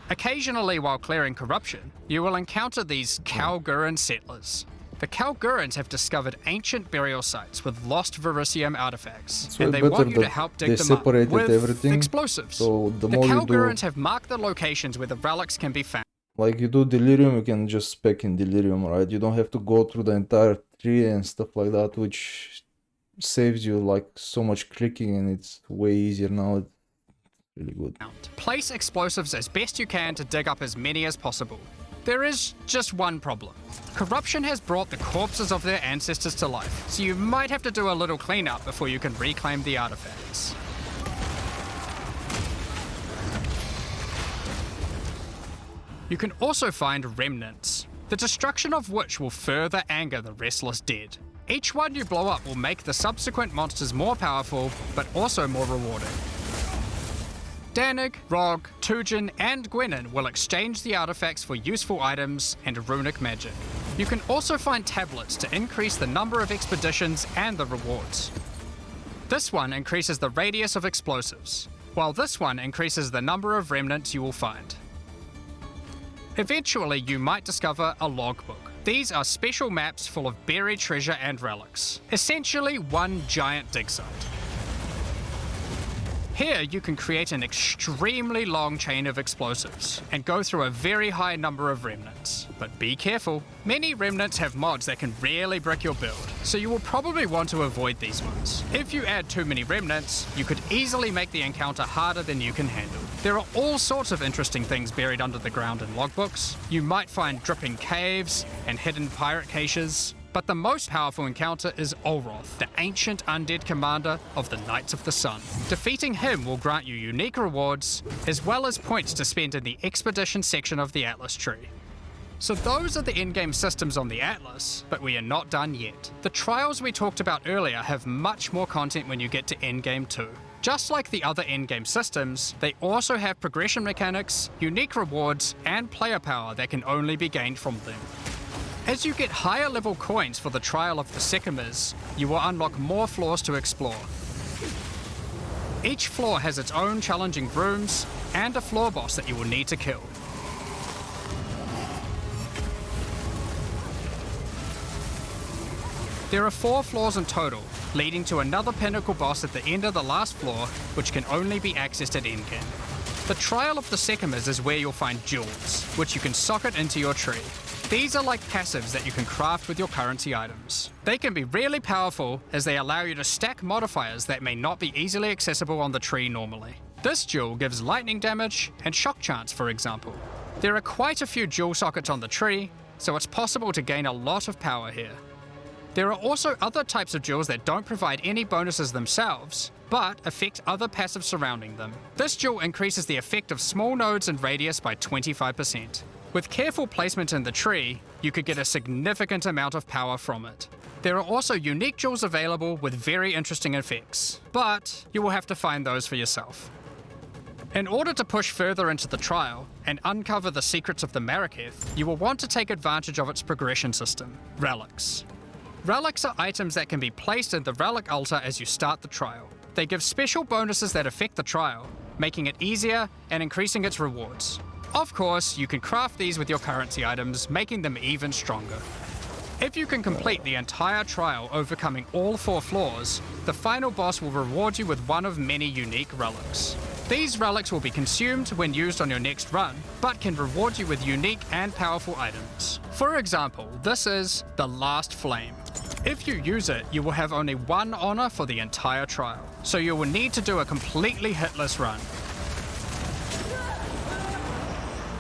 Occasionally, while clearing corruption, you will encounter these Kalguran settlers. The Kalgurans have discovered ancient burial sites with lost Verisium artifacts, and they want you to help dig them up with explosives. So the Kalgurans have marked the locations where the relics can be found. Like you do Delirium, you can just spec in Delirium, right? You don't have to go through the entire tree and stuff like that, which saves you like so much clicking, and it's way easier now. It's really good. Place explosives as best you can to dig up as many as possible. There is just one problem. Corruption has brought the corpses of their ancestors to life, so you might have to do a little cleanup before you can reclaim the artifacts. You can also find remnants, the destruction of which will further anger the restless dead. Each one you blow up will make the subsequent monsters more powerful, but also more rewarding. Danig, Rog, Tujin, and Gwenin will exchange the artifacts for useful items and runic magic. You can also find tablets to increase the number of expeditions and the rewards. This one increases the radius of explosives, while this one increases the number of remnants you will find. Eventually, you might discover a logbook. These are special maps full of buried treasure and relics, essentially one giant dig site. Here, you can create an extremely long chain of explosives and go through a very high number of remnants. But be careful, many remnants have mods that can really brick your build, so you will probably want to avoid these ones. If you add too many remnants, you could easily make the encounter harder than you can handle. There are all sorts of interesting things buried under the ground in logbooks. You might find dripping caves and hidden pirate caches, but the most powerful encounter is Olroth, the ancient undead commander of the Knights of the Sun. Defeating him will grant you unique rewards, as well as points to spend in the expedition section of the Atlas tree. So those are the endgame systems on the Atlas, but we are not done yet. The trials we talked about earlier have much more content when you get to Endgame 2. Just like the other endgame systems, they also have progression mechanics, unique rewards, and player power that can only be gained from them. As you get higher level coins for the Trial of the Sycamores, you will unlock more floors to explore. Each floor has its own challenging rooms and a floor boss that you will need to kill. There are 4 floors in total, leading to another pinnacle boss at the end of the last floor, which can only be accessed at endgame. The Trial of the Sycamores is where you'll find jewels, which you can socket into your tree. These are like passives that you can craft with your currency items. They can be really powerful as they allow you to stack modifiers that may not be easily accessible on the tree normally. This jewel gives lightning damage and shock chance, for example. There are quite a few jewel sockets on the tree, so it's possible to gain a lot of power here. There are also other types of jewels that don't provide any bonuses themselves, but affect other passives surrounding them. This jewel increases the effect of small nodes in radius by 25%. With careful placement in the tree, you could get a significant amount of power from it. There are also unique jewels available with very interesting effects, but you will have to find those for yourself. In order to push further into the trial and uncover the secrets of the Maraketh, you will want to take advantage of its progression system, relics. Relics are items that can be placed in the relic altar as you start the trial. They give special bonuses that affect the trial, making it easier and increasing its rewards. Of course, you can craft these with your currency items, making them even stronger. If you can complete the entire trial overcoming all 4 floors, the final boss will reward you with one of many unique relics. These relics will be consumed when used on your next run, but can reward you with unique and powerful items. For example, this is the Last Flame. If you use it, you will have only 1 honor for the entire trial, so you will need to do a completely hitless run.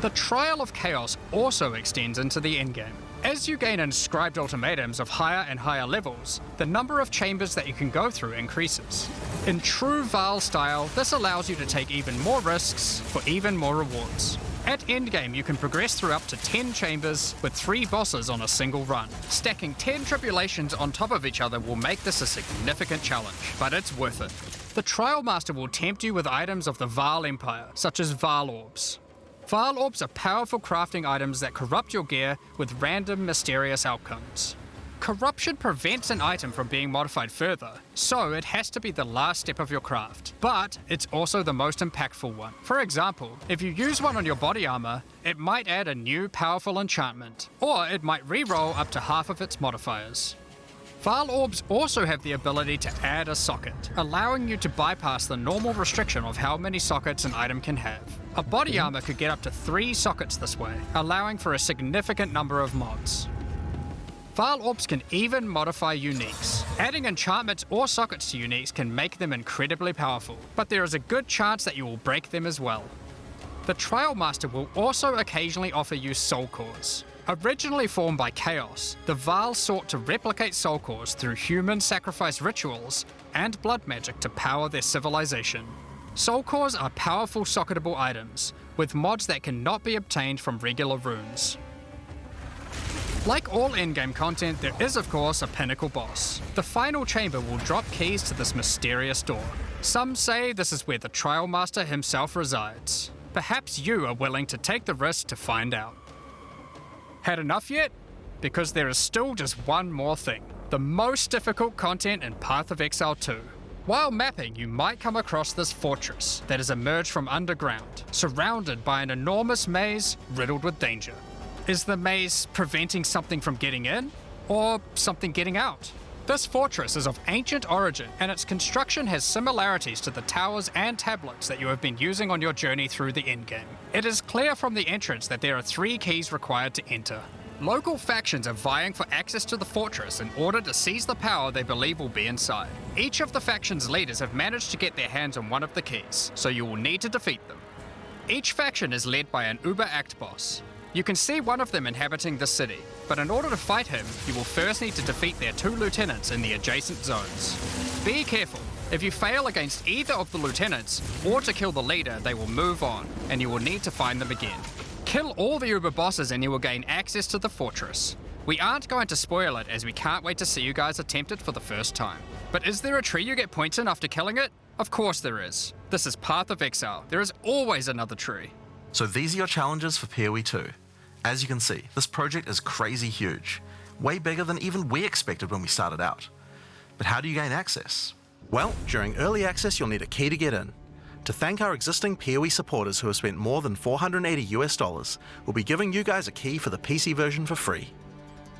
The Trial of Chaos also extends into the endgame. As you gain inscribed ultimatums of higher and higher levels, the number of chambers that you can go through increases. In true Vaal style, this allows you to take even more risks for even more rewards. At endgame, you can progress through up to 10 chambers with 3 bosses on a single run. Stacking 10 tribulations on top of each other will make this a significant challenge, but it's worth it. The Trial Master will tempt you with items of the Vaal Empire, such as Vaal Orbs. Vaal Orbs are powerful crafting items that corrupt your gear with random mysterious outcomes. Corruption prevents an item from being modified further, so it has to be the last step of your craft, but it's also the most impactful one. For example, if you use one on your body armor, it might add a new powerful enchantment, or it might re-roll up to half of its modifiers. Vaal Orbs also have the ability to add a socket, allowing you to bypass the normal restriction of how many sockets an item can have. A body armor could get up to 3 sockets this way, allowing for a significant number of mods. Vaal Orbs can even modify uniques. Adding enchantments or sockets to uniques can make them incredibly powerful, but there is a good chance that you will break them as well. The Trial Master will also occasionally offer you soul cores. Originally formed by Chaos, the Vaal sought to replicate soul cores through human sacrifice rituals and blood magic to power their civilization. Soul cores are powerful socketable items, with mods that cannot be obtained from regular runes. Like all endgame content, there is of course a pinnacle boss. The final chamber will drop keys to this mysterious door. Some say this is where the Trial Master himself resides. Perhaps you are willing to take the risk to find out. Had enough yet? Because there is still just one more thing. The most difficult content in Path of Exile 2. While mapping, you might come across this fortress that has emerged from underground, surrounded by an enormous maze riddled with danger. Is the maze preventing something from getting in, or something getting out? This fortress is of ancient origin, and its construction has similarities to the towers and tablets that you have been using on your journey through the endgame. It is clear from the entrance that there are 3 keys required to enter. Local factions are vying for access to the fortress in order to seize the power they believe will be inside. Each of the faction's leaders have managed to get their hands on one of the keys, so you will need to defeat them. Each faction is led by an Uber-Act boss. You can see one of them inhabiting the city, but in order to fight him, you will first need to defeat their 2 lieutenants in the adjacent zones. Be careful. If you fail against either of the lieutenants, or to kill the leader, they will move on, and you will need to find them again. Kill all the Uber bosses and you will gain access to the fortress. We aren't going to spoil it as we can't wait to see you guys attempt it for the first time. But is there a tree you get points in after killing it? Of course there is. This is Path of Exile. There is always another tree. So these are your challenges for PoE 2. As you can see, this project is crazy huge. Way bigger than even we expected when we started out. But how do you gain access? Well, during early access you'll need a key to get in. To thank our existing PoE supporters who have spent more than $480, we'll be giving you guys a key for the PC version for free.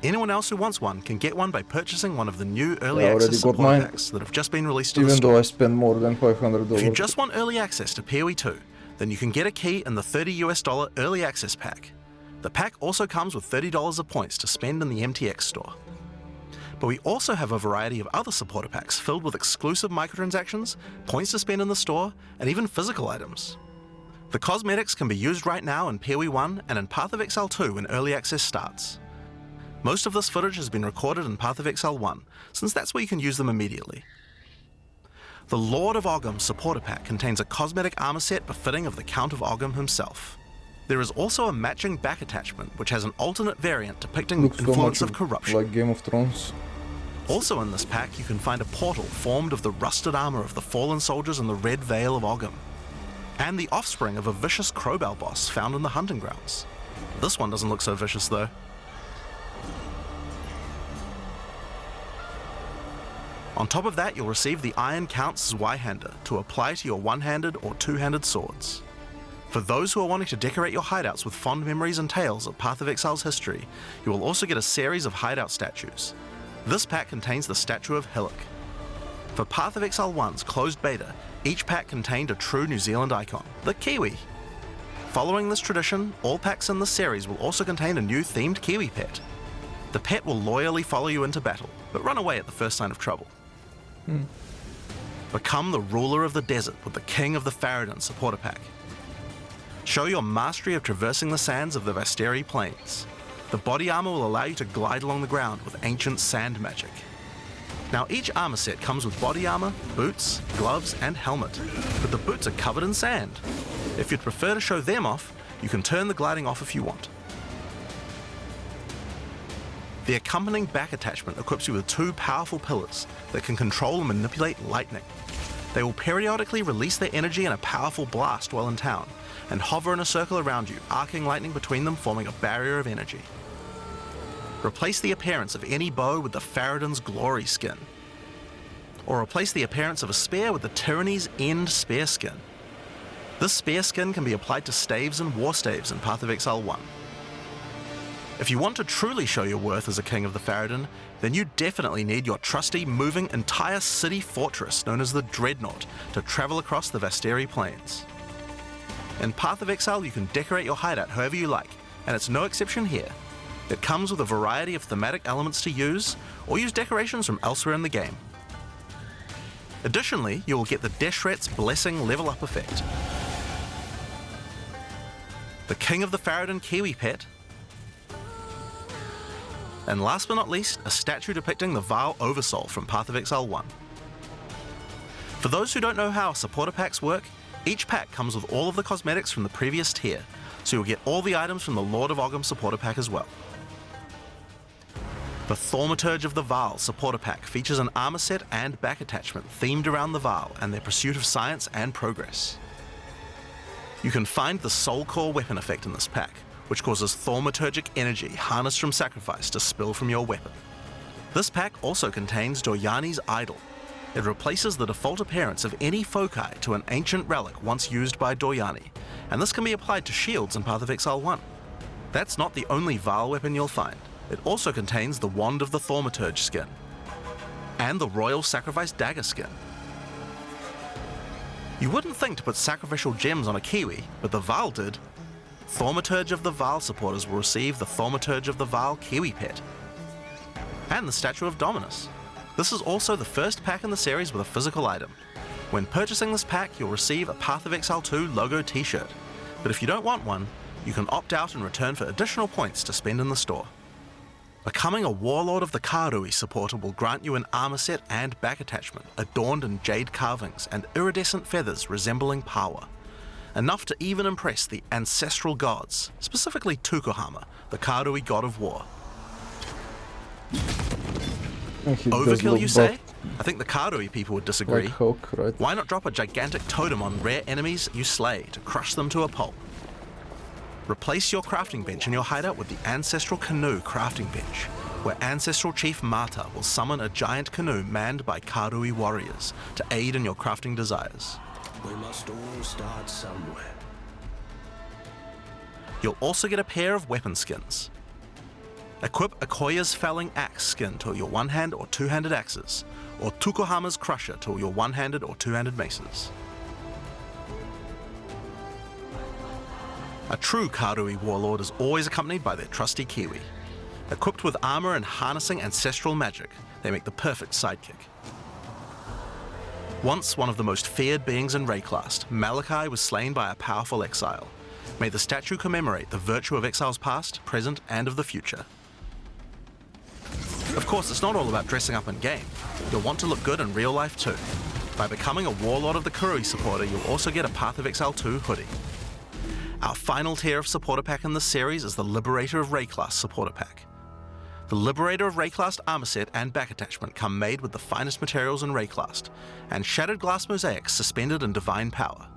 Anyone else who wants one can get one by purchasing one of the new early I already access got support mine, packs that have just been released to the even store. though I spent more than $500. If you just want early access to PoE 2, then you can get a key in the $30 early access pack. The pack also comes with $30 of points to spend in the MTX store. But we also have a variety of other supporter packs filled with exclusive microtransactions, points to spend in the store, and even physical items. The cosmetics can be used right now in PoE 1 and in Path of Exile 2 when early access starts. Most of this footage has been recorded in Path of Exile 1, since that's where you can use them immediately. The Lord of Ogham supporter pack contains a cosmetic armor set befitting of the Count of Ogham himself. There is also a matching back attachment which has an alternate variant depicting Looks so influence much of corruption. like Game of Thrones. Also in this pack you can find a portal formed of the rusted armor of the fallen soldiers in the Red Vale of Ogham, and the offspring of a vicious crowbell boss found in the hunting grounds. This one doesn't look so vicious though. On top of that, you'll receive the Iron Count's Y-hander to apply to your one-handed or two-handed swords. For those who are wanting to decorate your hideouts with fond memories and tales of Path of Exile's history, you will also get a series of hideout statues. This pack contains the statue of Hillock. For Path of Exile 1's closed beta, each pack contained a true New Zealand icon, the Kiwi. Following this tradition, all packs in this series will also contain a new themed Kiwi pet. The pet will loyally follow you into battle, but run away at the first sign of trouble. Become the ruler of the desert with the King of the Faradin supporter pack. Show your mastery of traversing the sands of the Vasteri Plains. The body armor will allow you to glide along the ground with ancient sand magic. Now each armor set comes with body armor, boots, gloves and helmet, but the boots are covered in sand. If you'd prefer to show them off, you can turn the gliding off if you want. The accompanying back attachment equips you with 2 powerful pillars that can control and manipulate lightning. They will periodically release their energy in a powerful blast while in town, and hover in a circle around you, arcing lightning between them, forming a barrier of energy. Replace the appearance of any bow with the Faradin's Glory skin, or replace the appearance of a spear with the Tyranny's End spear skin. This spear skin can be applied to staves and war staves in Path of Exile 1. If you want to truly show your worth as a King of the Faradin, then you definitely need your trusty, moving, entire city fortress known as the Dreadnought to travel across the Vasteri Plains. In Path of Exile you can decorate your hideout however you like, and it's no exception here. It comes with a variety of thematic elements to use, or use decorations from elsewhere in the game. Additionally, you will get the Deshret's Blessing level up effect, the King of the Faradin Kiwi pet, and last but not least, a statue depicting the Vaal Oversoul from Path of Exile 1. For those who don't know how supporter packs work, each pack comes with all of the cosmetics from the previous tier, so you'll get all the items from the Lord of Ogham supporter pack as well. The Thaumaturge of the Vaal supporter pack features an armor set and back attachment themed around the Vaal and their pursuit of science and progress. You can find the Soul Core weapon effect in this pack, which causes thaumaturgic energy harnessed from sacrifice to spill from your weapon. This pack also contains Doryani's Idol. It replaces the default appearance of any foci to an ancient relic once used by Doryani, and this can be applied to shields in Path of Exile 1. That's not the only Vaal weapon you'll find. It also contains the Wand of the Thaumaturge skin, and the Royal Sacrifice Dagger skin. You wouldn't think to put sacrificial gems on a Kiwi, but the Vaal did. Thaumaturge of the Vaal supporters will receive the Thaumaturge of the Vaal Kiwi pet, and the Statue of Dominus. This is also the first pack in the series with a physical item. When purchasing this pack, you'll receive a Path of Exile 2 logo t-shirt. But if you don't want one, you can opt out in return for additional points to spend in the store. Becoming a Warlord of the Karui supporter will grant you an armor set and back attachment adorned in jade carvings and iridescent feathers resembling power, enough to even impress the ancestral gods, specifically Tukohama, the Karui god of war. Overkill, you say? I think the Karui people would disagree. Like Hulk, right? Why not drop a gigantic totem on rare enemies you slay to crush them to a pulp? Replace your crafting bench in your hideout with the Ancestral Canoe crafting bench, where Ancestral Chief Mata will summon a giant canoe manned by Karui warriors to aid in your crafting desires. We must all start somewhere. You'll also get a pair of weapon skins. Equip Akoya's Felling Axe skin to your one-hand or two-handed axes, or Tukohama's Crusher to your one-handed or two-handed maces. A true Karui warlord is always accompanied by their trusty Kiwi. Equipped with armor and harnessing ancestral magic, they make the perfect sidekick. Once one of the most feared beings in Rayclast, Malachi was slain by a powerful exile. May the statue commemorate the virtue of Exile's past, present, and of the future. Of course, it's not all about dressing up in game. You'll want to look good in real life too. By becoming a Warlord of the Karui supporter, you'll also get a Path of Exile 2 hoodie. Our final tier of supporter pack in this series is the Liberator of Rayclast supporter pack. The Liberator of Rayclast armor set and back attachment come made with the finest materials in Rayclast, and shattered glass mosaics suspended in divine power.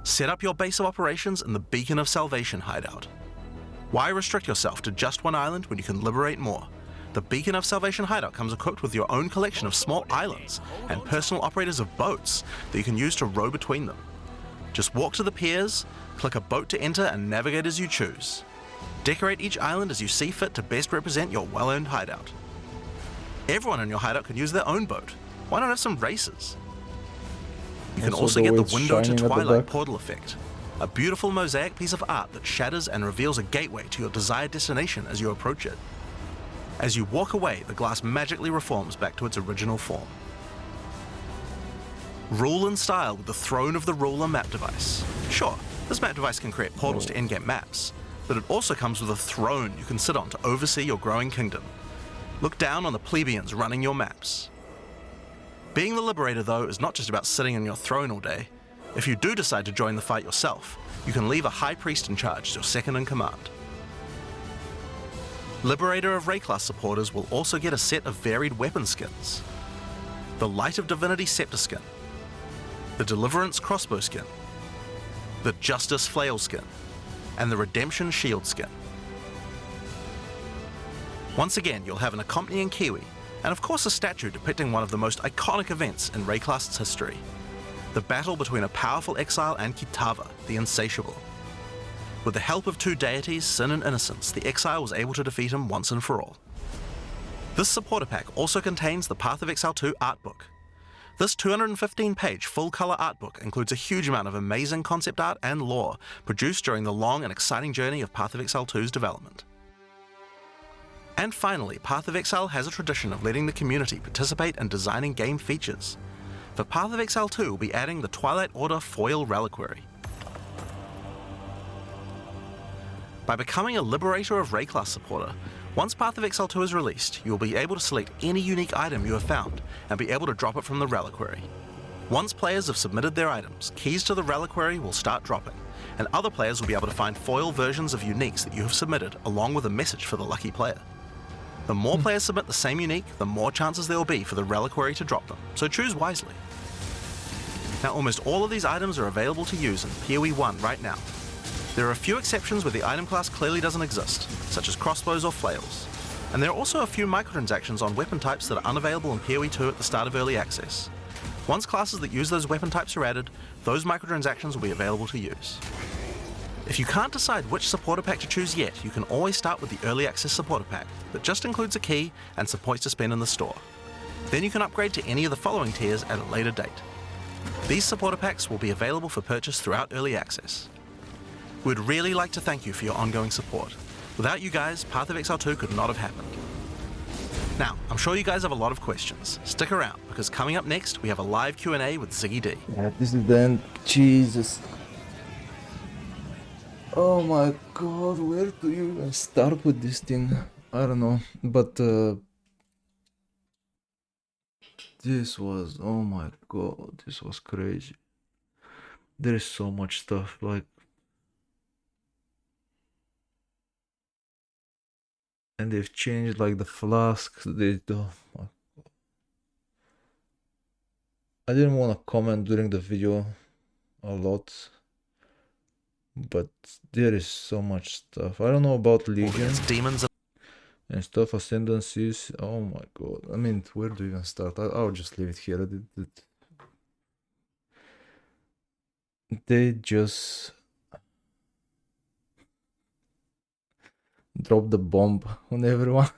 Set up your base of operations in the Beacon of Salvation hideout. Why restrict yourself to just one island when you can liberate more? The Beacon of Salvation hideout comes equipped with your own collection of small islands and personal operators of boats that you can use to row between them. Just walk to the piers, click a boat to enter, and navigate as you choose. Decorate each island as you see fit to best represent your well-earned hideout. Everyone in your hideout can use their own boat. Why not have some races? You can also get the Window to Twilight portal effect, a beautiful mosaic piece of art that shatters and reveals a gateway to your desired destination as you approach it. As you walk away, the glass magically reforms back to its original form. Rule in style with the Throne of the Ruler map device. Sure, this map device can create portals to endgame maps, but it also comes with a throne you can sit on to oversee your growing kingdom. Look down on the plebeians running your maps. Being the Liberator, though, is not just about sitting on your throne all day. If you do decide to join the fight yourself, you can leave a High Priest in charge as your second in command. Liberator of Rayclast supporters will also get a set of varied weapon skins. The Light of Divinity Scepter skin, the Deliverance crossbow skin, the Justice flail skin, and the Redemption shield skin. Once again, you'll have an accompanying Kiwi, and of course a statue depicting one of the most iconic events in Rayclast's history, the battle between a powerful exile and Kitava, the Insatiable. With the help of two deities, Sin and Innocence, the exile was able to defeat him once and for all. This supporter pack also contains the Path of Exile 2 art book. This 215-page full-color art book includes a huge amount of amazing concept art and lore produced during the long and exciting journey of Path of Exile 2's development. And finally, Path of Exile has a tradition of letting the community participate in designing game features. For Path of Exile 2, we'll be adding the Twilight Order foil reliquary. By becoming a Liberator of Rayclast supporter, once Path of Exile 2 is released, you will be able to select any unique item you have found and be able to drop it from the reliquary. Once players have submitted their items, keys to the reliquary will start dropping, and other players will be able to find foil versions of uniques that you have submitted along with a message for the lucky player. The more players submit the same unique, the more chances there will be for the reliquary to drop them, so choose wisely. Now, almost all of these items are available to use in PoE 1 right now. There are a few exceptions where the item class clearly doesn't exist, such as crossbows or flails. And there are also a few microtransactions on weapon types that are unavailable in PoE 2 at the start of early access. Once classes that use those weapon types are added, those microtransactions will be available to use. If you can't decide which supporter pack to choose yet, you can always start with the early access supporter pack that just includes a key and some points to spend in the store. Then you can upgrade to any of the following tiers at a later date. These supporter packs will be available for purchase throughout early access. We'd really like to thank you for your ongoing support. Without you guys, Path of Exile 2 could not have happened. Now, I'm sure you guys have a lot of questions. Stick around, because coming up next, we have a live Q&A with Ziggy D. Yeah, this is the end. Jesus. Oh my god, where do you even start with this thing? I don't know, but this was, oh my god, this was crazy. There is so much stuff, like, and they've changed like the flasks. I didn't want to comment during the video a lot, but there is so much stuff. I don't know about Legion Against demons and stuff, ascendancies. Oh my god, I mean, where do you even start? I'll just leave it here. They just dropped the bomb on everyone.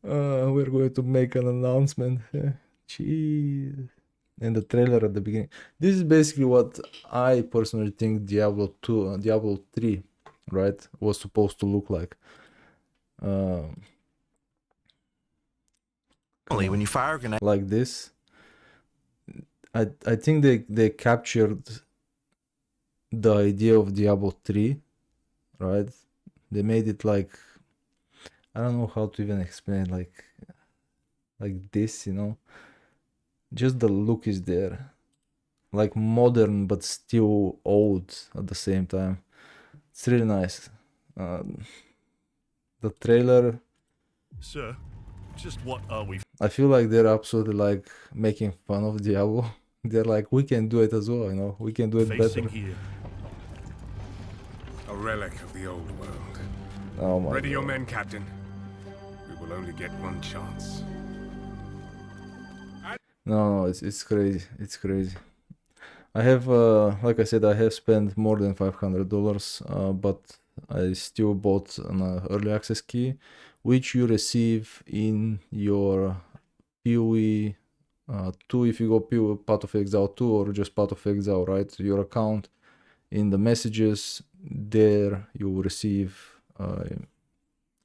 We're going to make an announcement. Jeez. And the trailer at the beginning. This is basically what I personally think Diablo 2, Diablo 3, right, was supposed to look like. when you fire a grenade. Like this. I think they captured the idea of Diablo 3, right? They made it like, I don't know how to even explain, like this, you know. Just the look is there, like modern but still old at the same time. It's really nice. The trailer, Sir, just what are we I feel like they're absolutely like making fun of Diablo. They're like, we can do it as well, you know, we can do it facing better. here? A relic of the old world. Oh my Ready your god. men, Captain. We will only get one chance. No, it's crazy. It's crazy. I have, like I said, I have spent more than $500, but I still bought an early access key, which you receive in your PoE 2 if you go PoE Path of Exile 2 or just Path of Exile, right? Your account in the messages, there you will receive,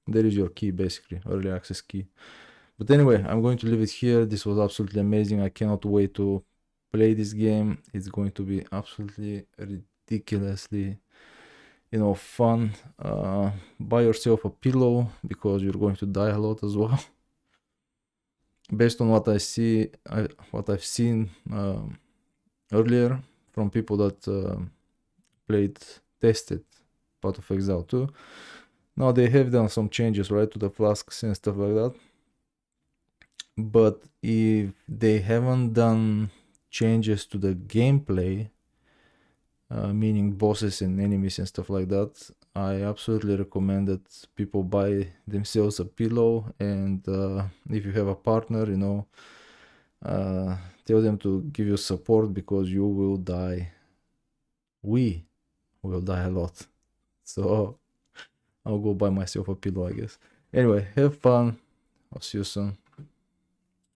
there is your key basically, early access key. But anyway, I'm going to leave it here. This was absolutely amazing. I cannot wait to play this game. It's going to be absolutely ridiculously, you know, fun. Buy yourself a pillow because you're going to die a lot as well. Based on what I see, what I've seen earlier from people that tested Path of Exile 2. Now they have done some changes, right, to the flasks and stuff like that. But if they haven't done changes to the gameplay, meaning bosses and enemies and stuff like that, I absolutely recommend that people buy themselves a pillow, and if you have a partner, you know, tell them to give you support because you will die. We will die a lot. So I'll go buy myself a pillow, I guess. Anyway, have fun. I'll see you soon.